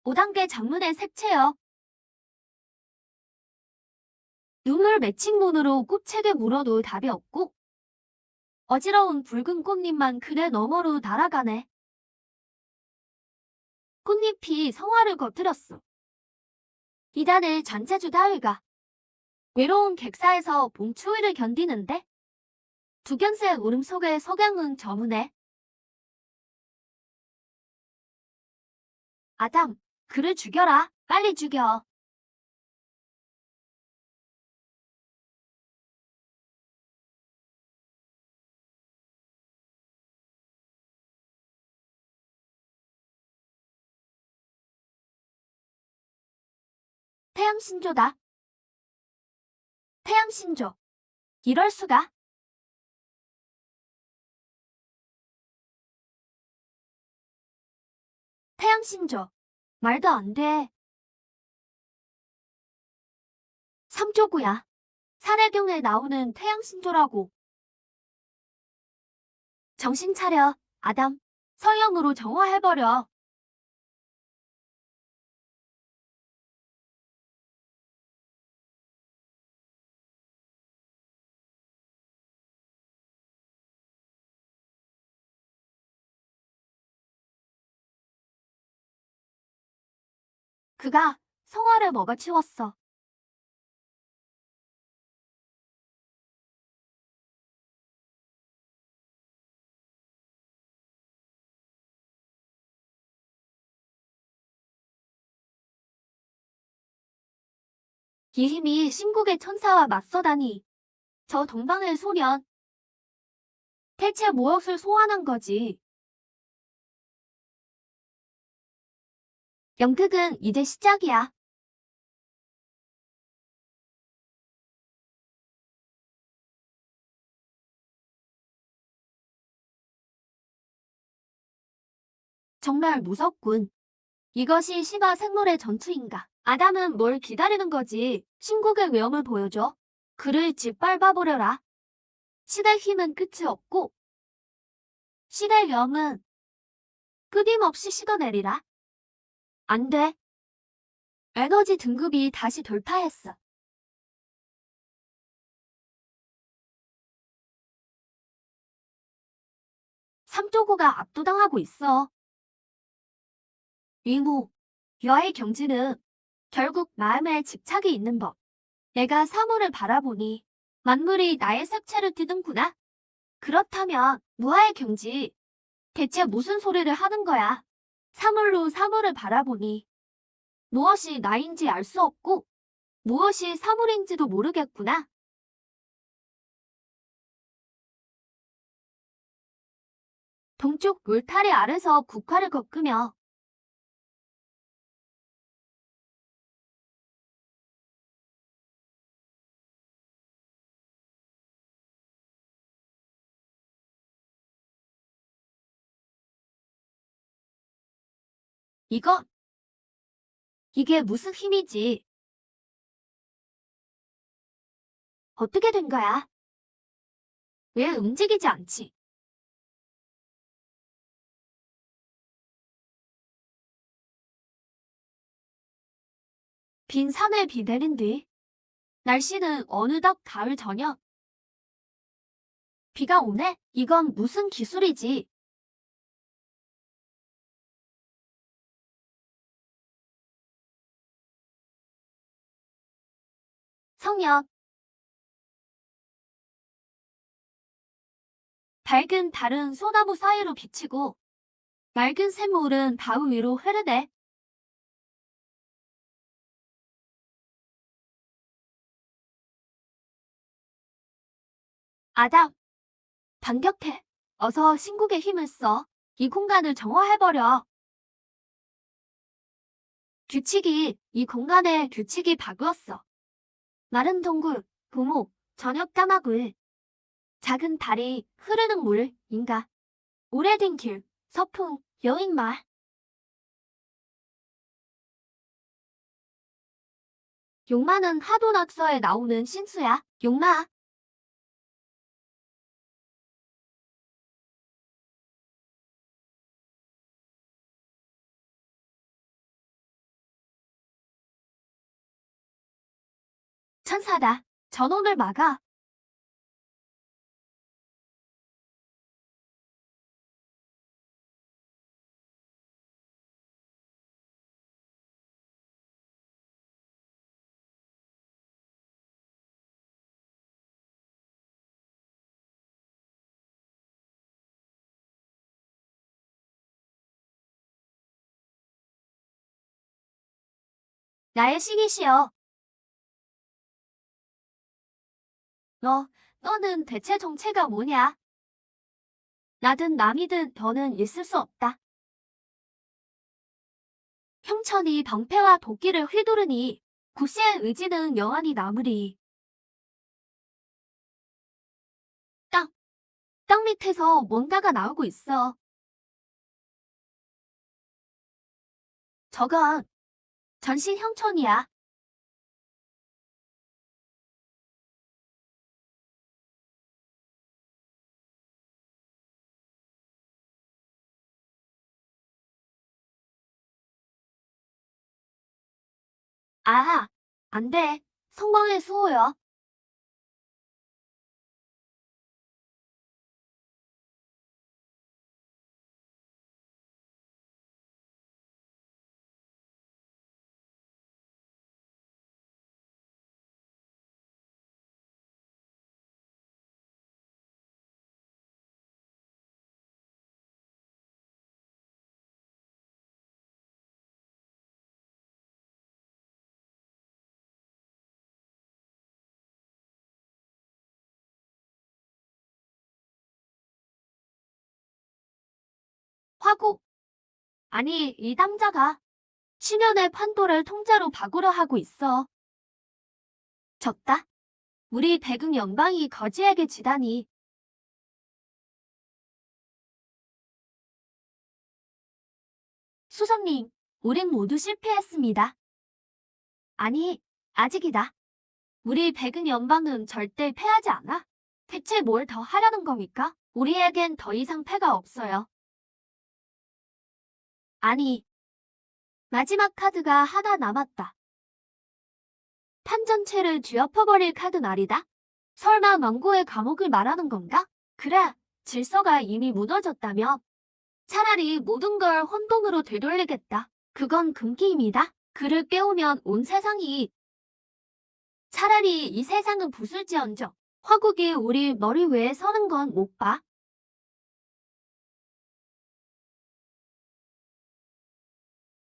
5단계 장문의 색채여. 눈물 매칭문으로 꽃책에 물어도 답이 없고 어지러운 붉은 꽃잎만 그네 너머로 날아가네. 꽃잎이 성화를 거들었어. 이단의 잔재주 다위가 외로운 객사에서 봄추위를 견디는데 두견새 울음 속에 석양은 저무네. 아담, 그를 죽여라. 빨리 죽여. 태양신조다. 태양신조. 이럴 수가. 태양신조. 말도 안 돼. 삼조구야. 산해경에 나오는 태양신조라고. 정신 차려, 아담. 서형으로 정화해버려. 그가 성화를 먹어치웠어. 이 힘이 신국의 천사와 맞서다니. 저 동방의 소년. 대체 무엇을 소환한 거지? 연극은 이제 시작이야. 정말 무섭군. 이것이 시바 생물의 전투인가? 아담은 뭘 기다리는 거지? 신국의 위엄을 보여줘. 그를 짓밟아보려라. 시대 힘은 끝이 없고 시대 위엄은 끊임없이 씻어내리라. 안 돼. 에너지 등급이 다시 돌파했어. 삼조고가 압도당하고 있어. 윙호, 여의 경지는 결국 마음에 집착이 있는 법. 내가 사물을 바라보니 만물이 나의 색채를 띠는구나. 그렇다면 무아의 경지, 대체 무슨 소리를 하는 거야? 사물로 사물을 바라보니 무엇이 나인지 알 수 없고 무엇이 사물인지도 모르겠구나. 동쪽 울타리 아래서 국화를 꺾으며 이게 무슨 힘이지? 어떻게 된 거야? 왜 움직이지 않지? 빈 산에 비 내린 뒤 날씨는 어느덧 가을 저녁. 비가 오네? 이건 무슨 기술이지? 성역. 밝은 달은 소나무 사이로 비치고 맑은 샘물은 바위 위로 흐르네. 아담, 반격해. 어서 신국의 힘을 써. 이 공간을 정화해버려. 이 공간의 규칙이 바뀌었어. 마른 동굴, 고목, 저녁 까마귀, 작은 다리, 흐르는 물, 인가, 오래된 길, 서풍, 여인말. 용마는 하도낙서에 나오는 신수야. 용마. 천사다. 전원을 막아. 나의 시기시여. 너는 대체 정체가 뭐냐? 나든 남이든 너는 있을 수 없다. 형천이 방패와 도끼를 휘두르니 구씨의 의지는 영원히 남으리. 땅 밑에서 뭔가가 나오고 있어. 저건 전신 형천이야. 아, 안 돼. 성광의 수호여. 화국. 아니, 이 남자가 심연의 판도를 통째로 박으려 하고 있어. 졌다. 우리 백응 연방이 거지에게 지다니. 수석님, 우린 모두 실패했습니다. 아니, 아직이다. 우리 백은 연방은 절대 패하지 않아. 대체 뭘 더 하려는 겁니까? 우리에겐 더 이상 패가 없어요. 아니, 마지막 카드가 하나 남았다. 판 전체를 뒤엎어버릴 카드 말이다. 설마 망고의 감옥을 말하는 건가? 그래, 질서가 이미 무너졌다며. 차라리 모든 걸 혼돈으로 되돌리겠다. 그건 금기입니다. 그를 깨우면 온 세상이 차라리 이 세상은 부술지언정 화국이 우리 머리 위에 서는 건 못 봐.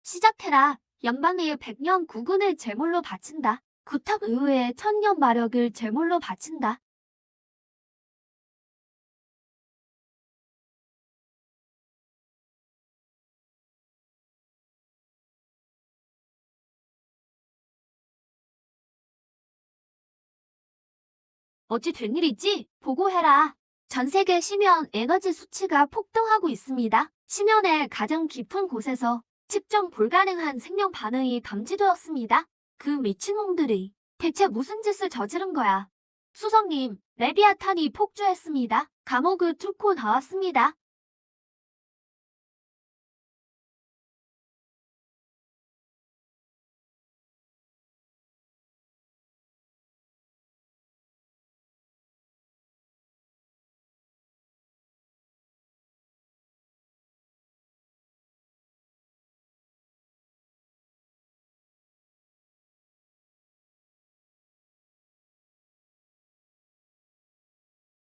시작해라. 연방의 100년 국군을 제물로 바친다. 구탁 의회의 1000년 마력을 제물로 바친다. 어찌 된 일이지? 보고해라. 전 세계 심연 에너지 수치가 폭등하고 있습니다. 심연의 가장 깊은 곳에서 측정 불가능한 생명 반응이 감지되었습니다. 그 미친놈들이 대체 무슨 짓을 저지른 거야? 수석님, 레비아탄이 폭주했습니다. 감옥을 뚫고 나왔습니다.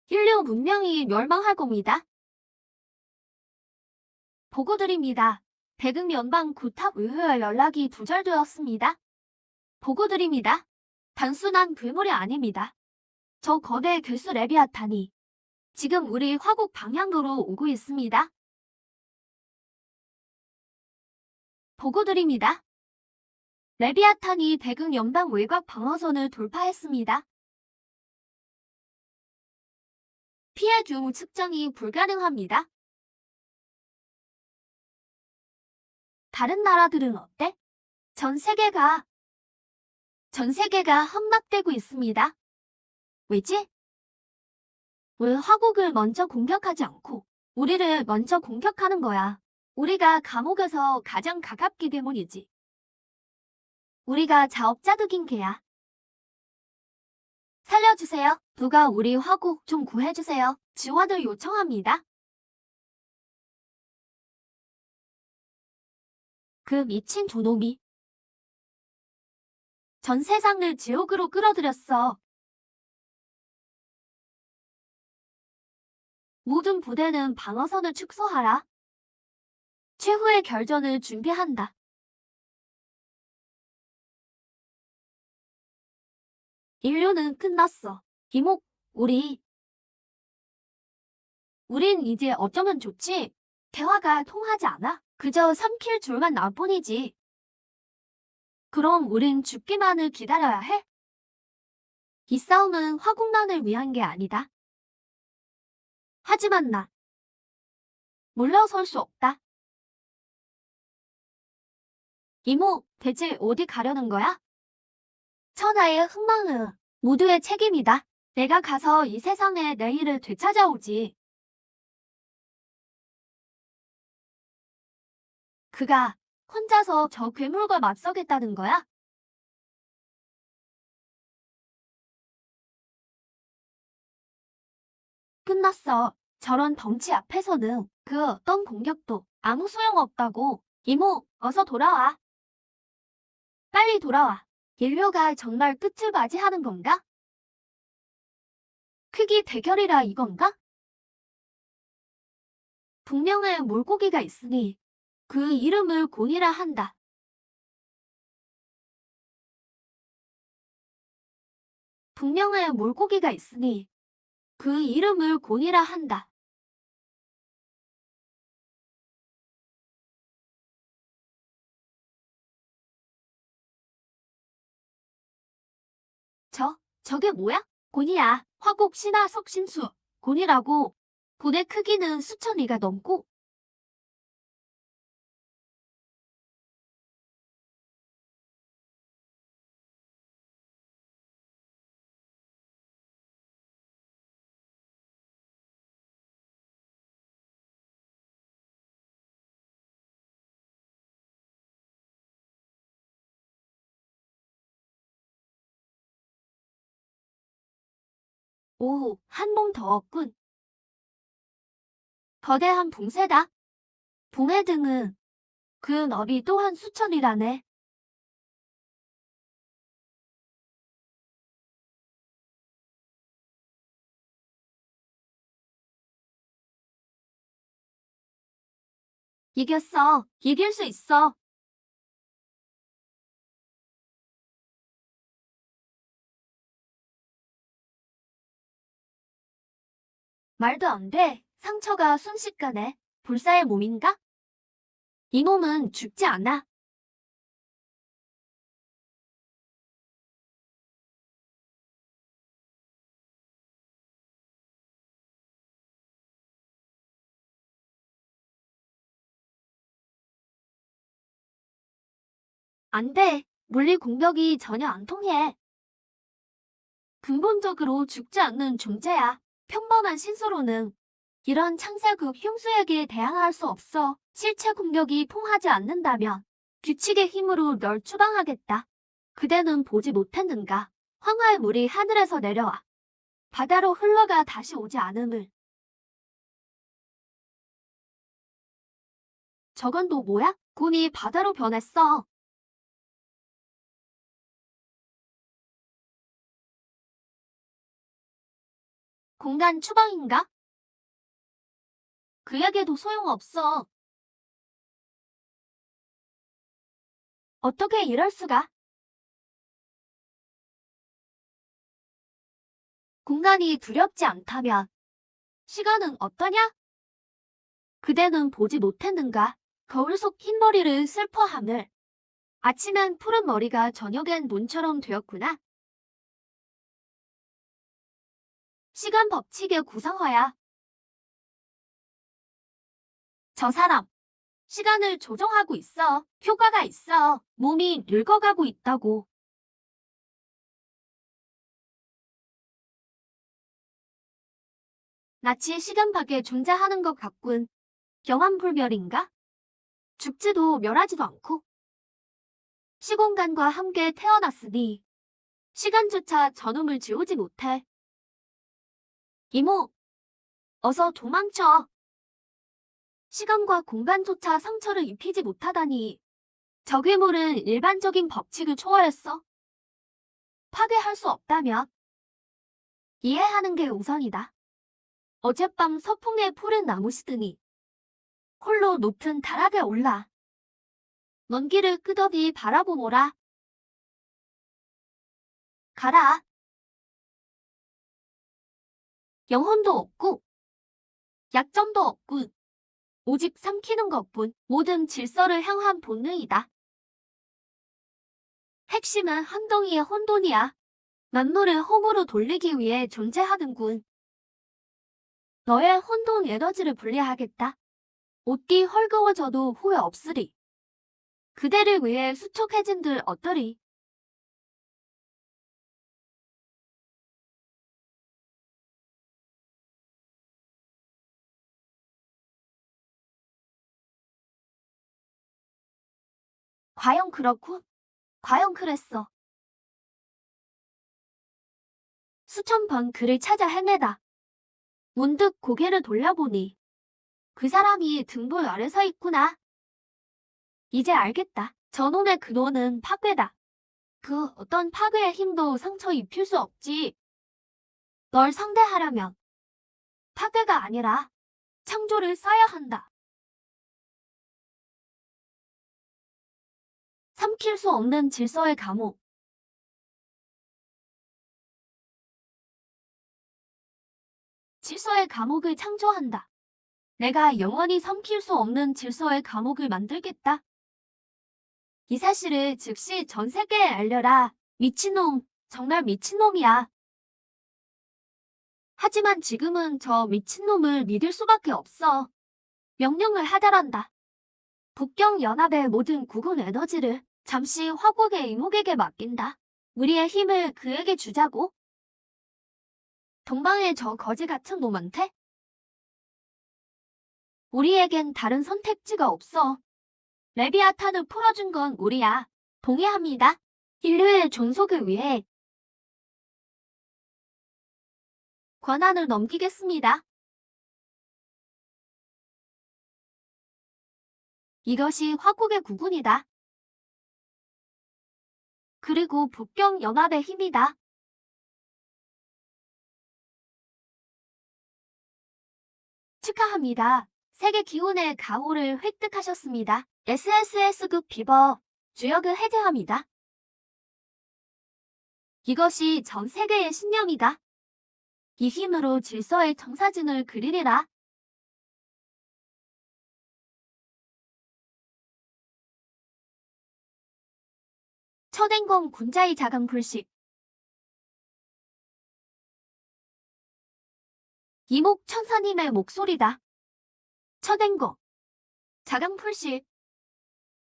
인류 문명이 멸망할 겁니다. 보고드립니다. 백응 연방 구탁의회 연락이 두절되었습니다. 보고드립니다. 단순한 괴물이 아닙니다. 저 거대 괴수 레비아탄이 지금 우리 화국 방향으로 오고 있습니다. 보고드립니다. 레비아탄이 대극 연방 외곽 방어선을 돌파했습니다. 피해 규모 측정이 불가능합니다. 다른 나라들은 어때? 전 세계가 함락되고 있습니다. 왜지? 왜 화국을 먼저 공격하지 않고 우리를 먼저 공격하는 거야? 우리가 감옥에서 가장 가깝기 때문이지. 우리가 자업자득인 게야. 살려주세요. 누가 우리 화국 좀 구해주세요. 지원을 요청합니다. 그 미친 두 놈이 전 세상을 지옥으로 끌어들였어. 모든 부대는 방어선을 축소하라. 최후의 결전을 준비한다. 인류는 끝났어. 이목, 우린 이제 어쩌면 좋지? 대화가 통하지 않아. 그저 삼킬 줄만 날 뿐이지. 그럼 우린 죽기만을 기다려야 해? 이 싸움은 화국만을 위한 게 아니다. 하지만 나 물러설 수 없다. 이모, 대체 어디 가려는 거야? 천하의 흥망은 모두의 책임이다. 내가 가서 이 세상의 내일을 되찾아오지. 그가 혼자서 저 괴물과 맞서겠다는 거야? 끝났어. 저런 덩치 앞에서는 그 어떤 공격도 아무 소용없다고. 이모, 어서 돌아와. 빨리 돌아와. 인류가 정말 끝을 맞이하는 건가? 크기 대결이라 이건가? 분명의 물고기가 있으니 그 이름을 곤이라 한다. 분명의 물고기가 있으니 그 이름을 곤이라 한다. 저게 뭐야? 곤이야. 화곡 신화 석신수. 곤이라고. 곤의 크기는 수천 리가 넘고 오, 한 몸 더 없군. 거대한 붕새다. 붕의 등은 그 너비 또한 수천이라네. 이겼어. 이길 수 있어. 말도 안 돼. 상처가 순식간에 불사의 몸인가? 이 몸은 죽지 않아. 안 돼. 물리 공격이 전혀 안 통해. 근본적으로 죽지 않는 존재야. 평범한 신수로는 이런 창세급 흉수에게 대항할 수 없어. 실체 공격이 통하지 않는다면 규칙의 힘으로 널 추방하겠다. 그대는 보지 못했는가? 황화의 물이 하늘에서 내려와 바다로 흘러가 다시 오지 않음을. 저건 또 뭐야? 곤이 바다로 변했어. 공간 추방인가? 그에게도 소용없어. 어떻게 이럴 수가? 공간이 두렵지 않다면 시간은 어떠냐? 그대는 보지 못했는가? 거울 속 흰 머리를 슬퍼하늘. 아침엔 푸른 머리가 저녁엔 눈처럼 되었구나. 시간 법칙의 구성화야. 저 사람, 시간을 조정하고 있어. 효과가 있어. 몸이 늙어가고 있다고. 마치 시간 밖에 존재하는 것 같군. 영암불멸인가? 죽지도 멸하지도 않고. 시공간과 함께 태어났으니 시간조차 저놈을 지우지 못해. 이모, 어서 도망쳐. 시간과 공간조차 상처를 입히지 못하다니. 저 괴물은 일반적인 법칙을 초월했어. 파괴할 수 없다면 이해하는 게 우선이다. 어젯밤 서풍에 푸른 나무 시드니 홀로 높은 다락에 올라 먼 길을 끝없이 바라보모라. 가라. 영혼도 없고 약점도 없군. 오직 삼키는 것뿐. 모든 질서를 향한 본능이다. 핵심은 한 덩이의 혼돈이야. 만물을 홈으로 돌리기 위해 존재하는군. 너의 혼돈 에너지를 분리하겠다. 옷띠 헐거워져도 후회 없으리. 그대를 위해 수척해진들 어떠리. 과연 그렇고? 과연 그랬어. 수천 번 그를 찾아 헤매다 문득 고개를 돌려보니 그 사람이 등불 아래 서 있구나. 이제 알겠다. 저놈의 근원은 파괴다. 그 어떤 파괴의 힘도 상처 입힐 수 없지. 널 상대하려면 파괴가 아니라 창조를 써야 한다. 삼킬 수 없는 질서의 감옥. 질서의 감옥을 창조한다. 내가 영원히 삼킬 수 없는 질서의 감옥을 만들겠다. 이 사실을 즉시 전 세계에 알려라. 미친놈, 정말 미친놈이야. 하지만 지금은 저 미친놈을 믿을 수밖에 없어. 명령을 하달한다. 북경연합의 모든 구군 에너지를 잠시 화국의 이목에게 맡긴다. 우리의 힘을 그에게 주자고. 동방의 저 거지 같은 놈한테? 우리에겐 다른 선택지가 없어. 레비아탄을 풀어준 건 우리야. 동의합니다. 인류의 존속을 위해 권한을 넘기겠습니다. 이것이 화국의 구군이다. 그리고 북경연합의 힘이다. 축하합니다. 세계 기운의 가호를 획득하셨습니다. SSS급 비버 주역을 해제합니다. 이것이 전 세계의 신념이다. 이 힘으로 질서의 정사진을 그리리라. 천행공 군자의 자강 불식. 이목 천사님의 목소리다. 천행공 자강 불식.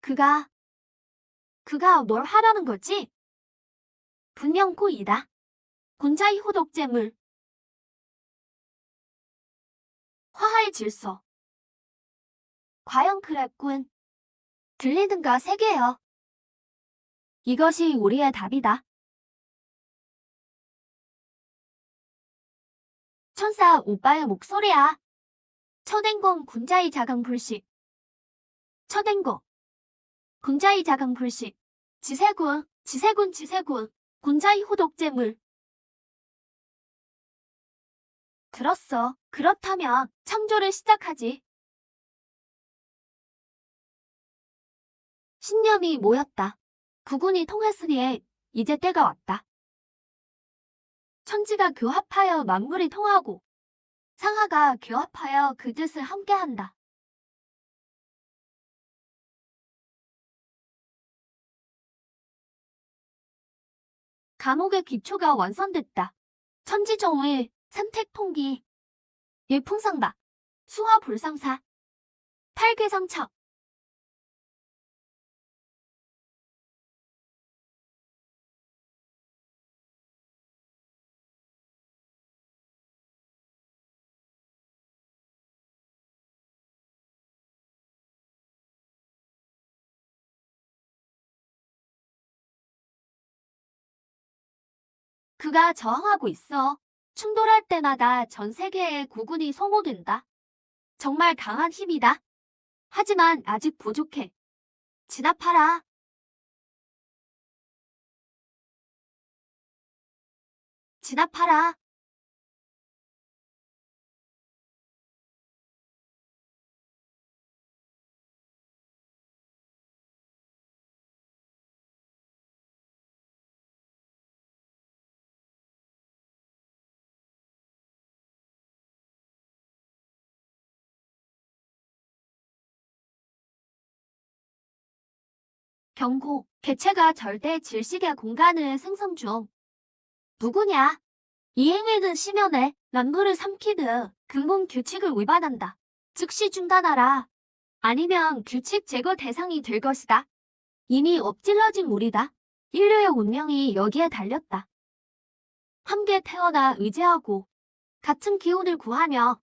그가 뭘 하라는 거지? 분명 고이다. 군자의 호독제물. 화하의 질서. 과연 그랬군. 들리는가 세계여. 이것이 우리의 답이다. 천사 오빠의 목소리야. 천행공 군자의 자강 불식. 천행공 군자의 자강 불식. 지세군 군자의 호독제물. 들었어. 그렇다면 창조를 시작하지. 신념이 모였다. 구군이 통했으니 이제 때가 왔다. 천지가 교합하여 만물이 통하고 상하가 교합하여 그 뜻을 함께한다. 감옥의 기초가 완성됐다. 천지정의, 삼택통기, 일풍상박, 수화불상사, 팔괴상척. 그가 저항하고 있어. 충돌할 때마다 전 세계의 국군이 소모된다. 정말 강한 힘이다. 하지만 아직 부족해. 진압하라. 진압하라. 경고. 개체가 절대 질식의 공간을 생성 중. 누구냐? 이 행위는 심연에 난물을 삼키듯 근본 규칙을 위반한다. 즉시 중단하라. 아니면 규칙 제거 대상이 될 것이다. 이미 엎질러진 물이다. 인류의 운명이 여기에 달렸다. 함께 태어나 의지하고 같은 기운을 구하며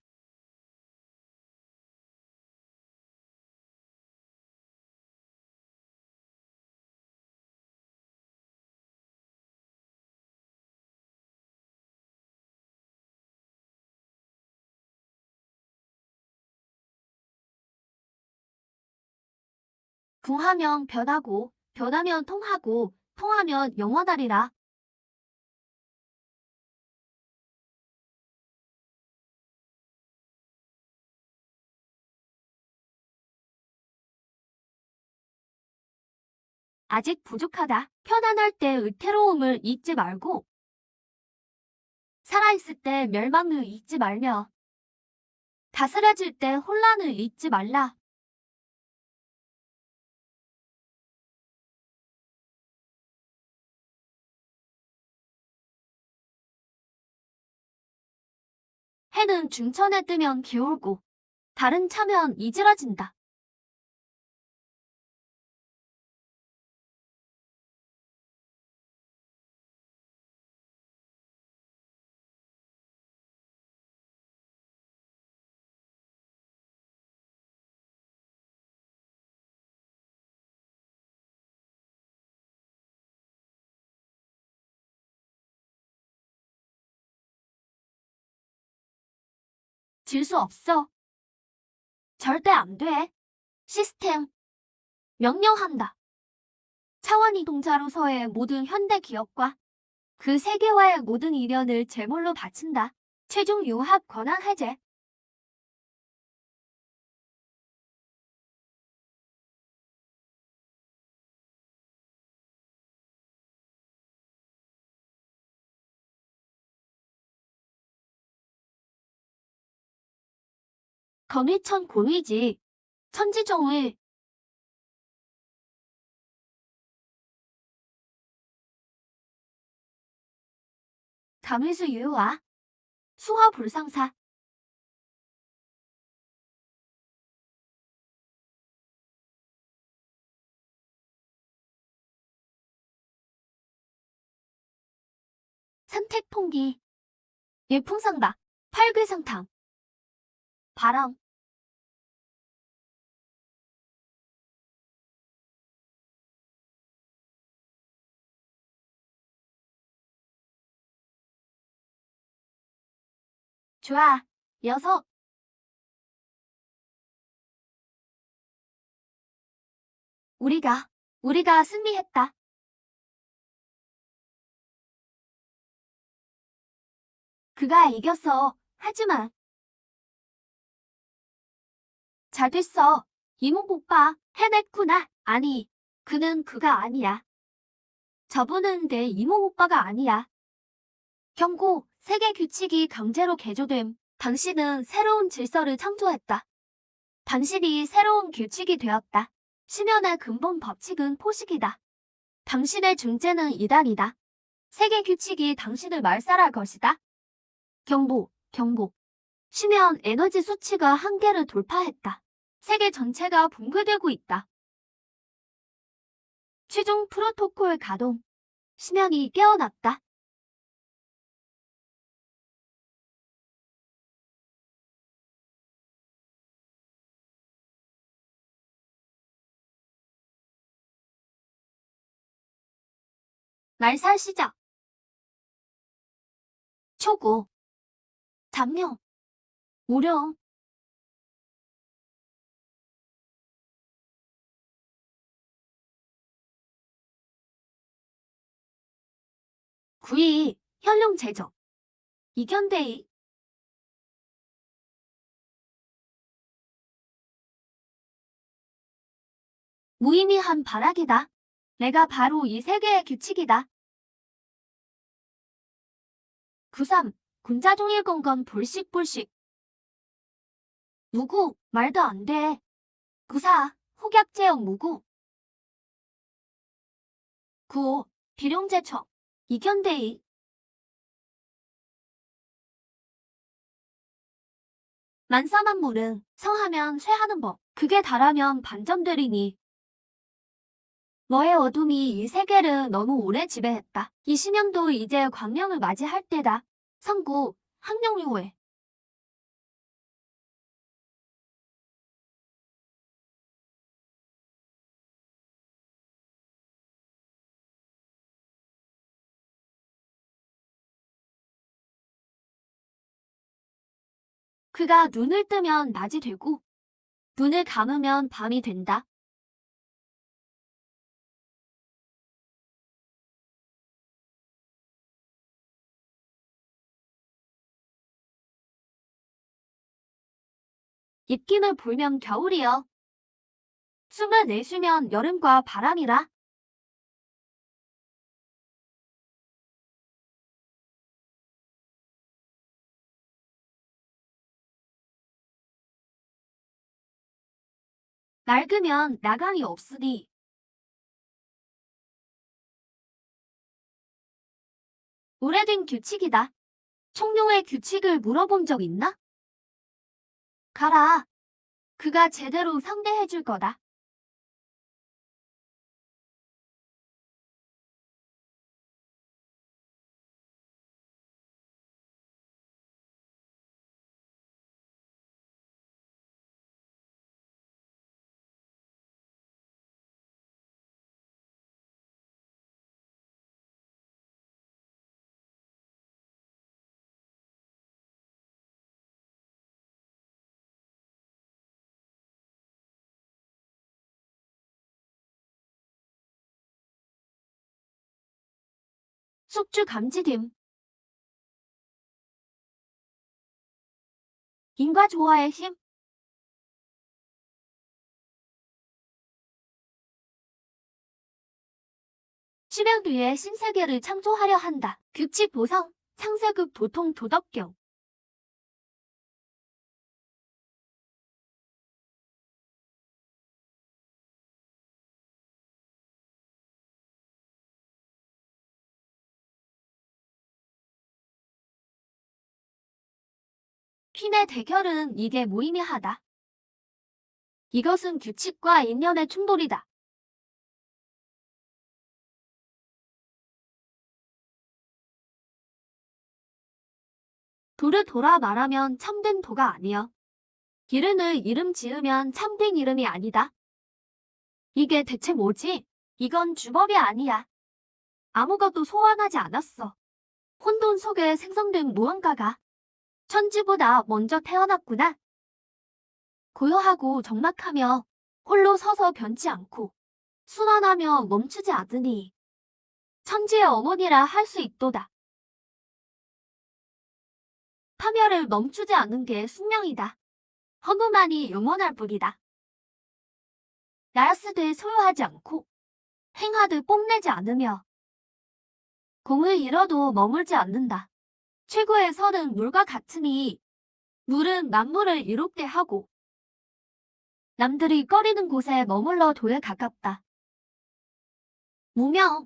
궁하면 변하고 변하면 통하고 통하면 영원하리라. 아직 부족하다. 편안할 때 의태로움을 잊지 말고 살아있을 때 멸망을 잊지 말며 다스려질 때 혼란을 잊지 말라. 해는 중천에 뜨면 기울고 달은 차면 이질어진다. 질 수 없어. 절대 안 돼. 시스템 명령한다. 차원 이동자로서의 모든 현대 기업과 그 세계와의 모든 이련을 제물로 바친다. 최종 융합 권한 해제. 건위천 곤위지. 천지정의. 감의수 유화. 수화불상사. 삼택통기. 일풍상박. 팔귀상탕. 바람. 좋아. 여섯. 우리가 승리했다. 그가 이겼어. 하지만 잘 됐어. 이모 오빠 해냈구나. 아니, 그는 그가 아니야. 저분은 내 이모 오빠가 아니야. 경고, 세계 규칙이 강제로 개조됨. 당신은 새로운 질서를 창조했다. 당신이 새로운 규칙이 되었다. 심연의 근본 법칙은 포식이다. 당신의 중재는 이단이다. 세계 규칙이 당신을 말살할 것이다. 경보, 경보. 심연 에너지 수치가 한계를 돌파했다. 세계 전체가 붕괴되고 있다. 최종 프로토콜 가동. 심연이 깨어났다. 말살 시작. 초고. 잠룡. 우령. 구이. 현룡 제적. 이견대이. 무의미한 발악이다. 내가 바로 이 세계의 규칙이다. 93. 군자종일 건건 불식불식. 무구. 말도 안 돼. 94. 혹약제역 무구. 95. 비룡제척. 이견대이. 만사만물은 성하면 쇠하는 법. 그게 다라면 반전되리니. 너의 어둠이 이 세계를 너무 오래 지배했다. 이 심연도 이제 광명을 맞이할 때다. 성구, 학령유회. 그가 눈을 뜨면 낮이 되고 눈을 감으면 밤이 된다. 입김을 불면 겨울이여. 숨을 내쉬면 여름과 바람이라. 낡으면 나강이 없으니. 오래된 규칙이다. 청룡의 규칙을 물어본 적 있나? 가라. 그가 제대로 상대해줄 거다. 숙주 감지됨. 인과 조화의 힘. 심연 뒤에 신세계를 창조하려 한다. 규칙 보성, 창세급 도통 도덕경. 퀸의 대결은 이게 무의미하다. 이것은 규칙과 인연의 충돌이다. 도를 돌아 말하면 참된 도가 아니여. 이름을 이름 지으면 참된 이름이 아니다. 이게 대체 뭐지? 이건 주법이 아니야. 아무것도 소환하지 않았어. 혼돈 속에 생성된 무언가가 천지보다 먼저 태어났구나. 고요하고 적막하며 홀로 서서 변치 않고 순환하며 멈추지 않으니 천지의 어머니라 할 수 있도다. 파멸을 멈추지 않는 게 숙명이다. 허무만이 영원할 뿐이다. 나였으되 소유하지 않고 행하듯 뽐내지 않으며 공을 잃어도 머물지 않는다. 최고의 선은 물과 같으니 물은 만물을 이롭게 하고 남들이 꺼리는 곳에 머물러 도에 가깝다. 무명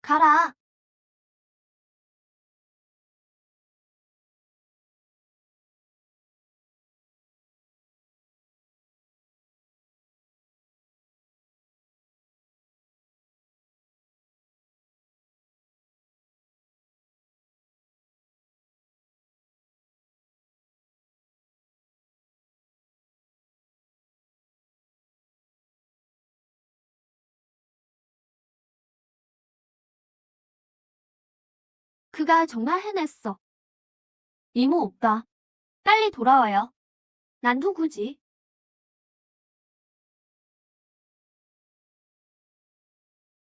가라. 그가 정말 해냈어. 이모 오빠, 빨리 돌아와요. 난 누구지?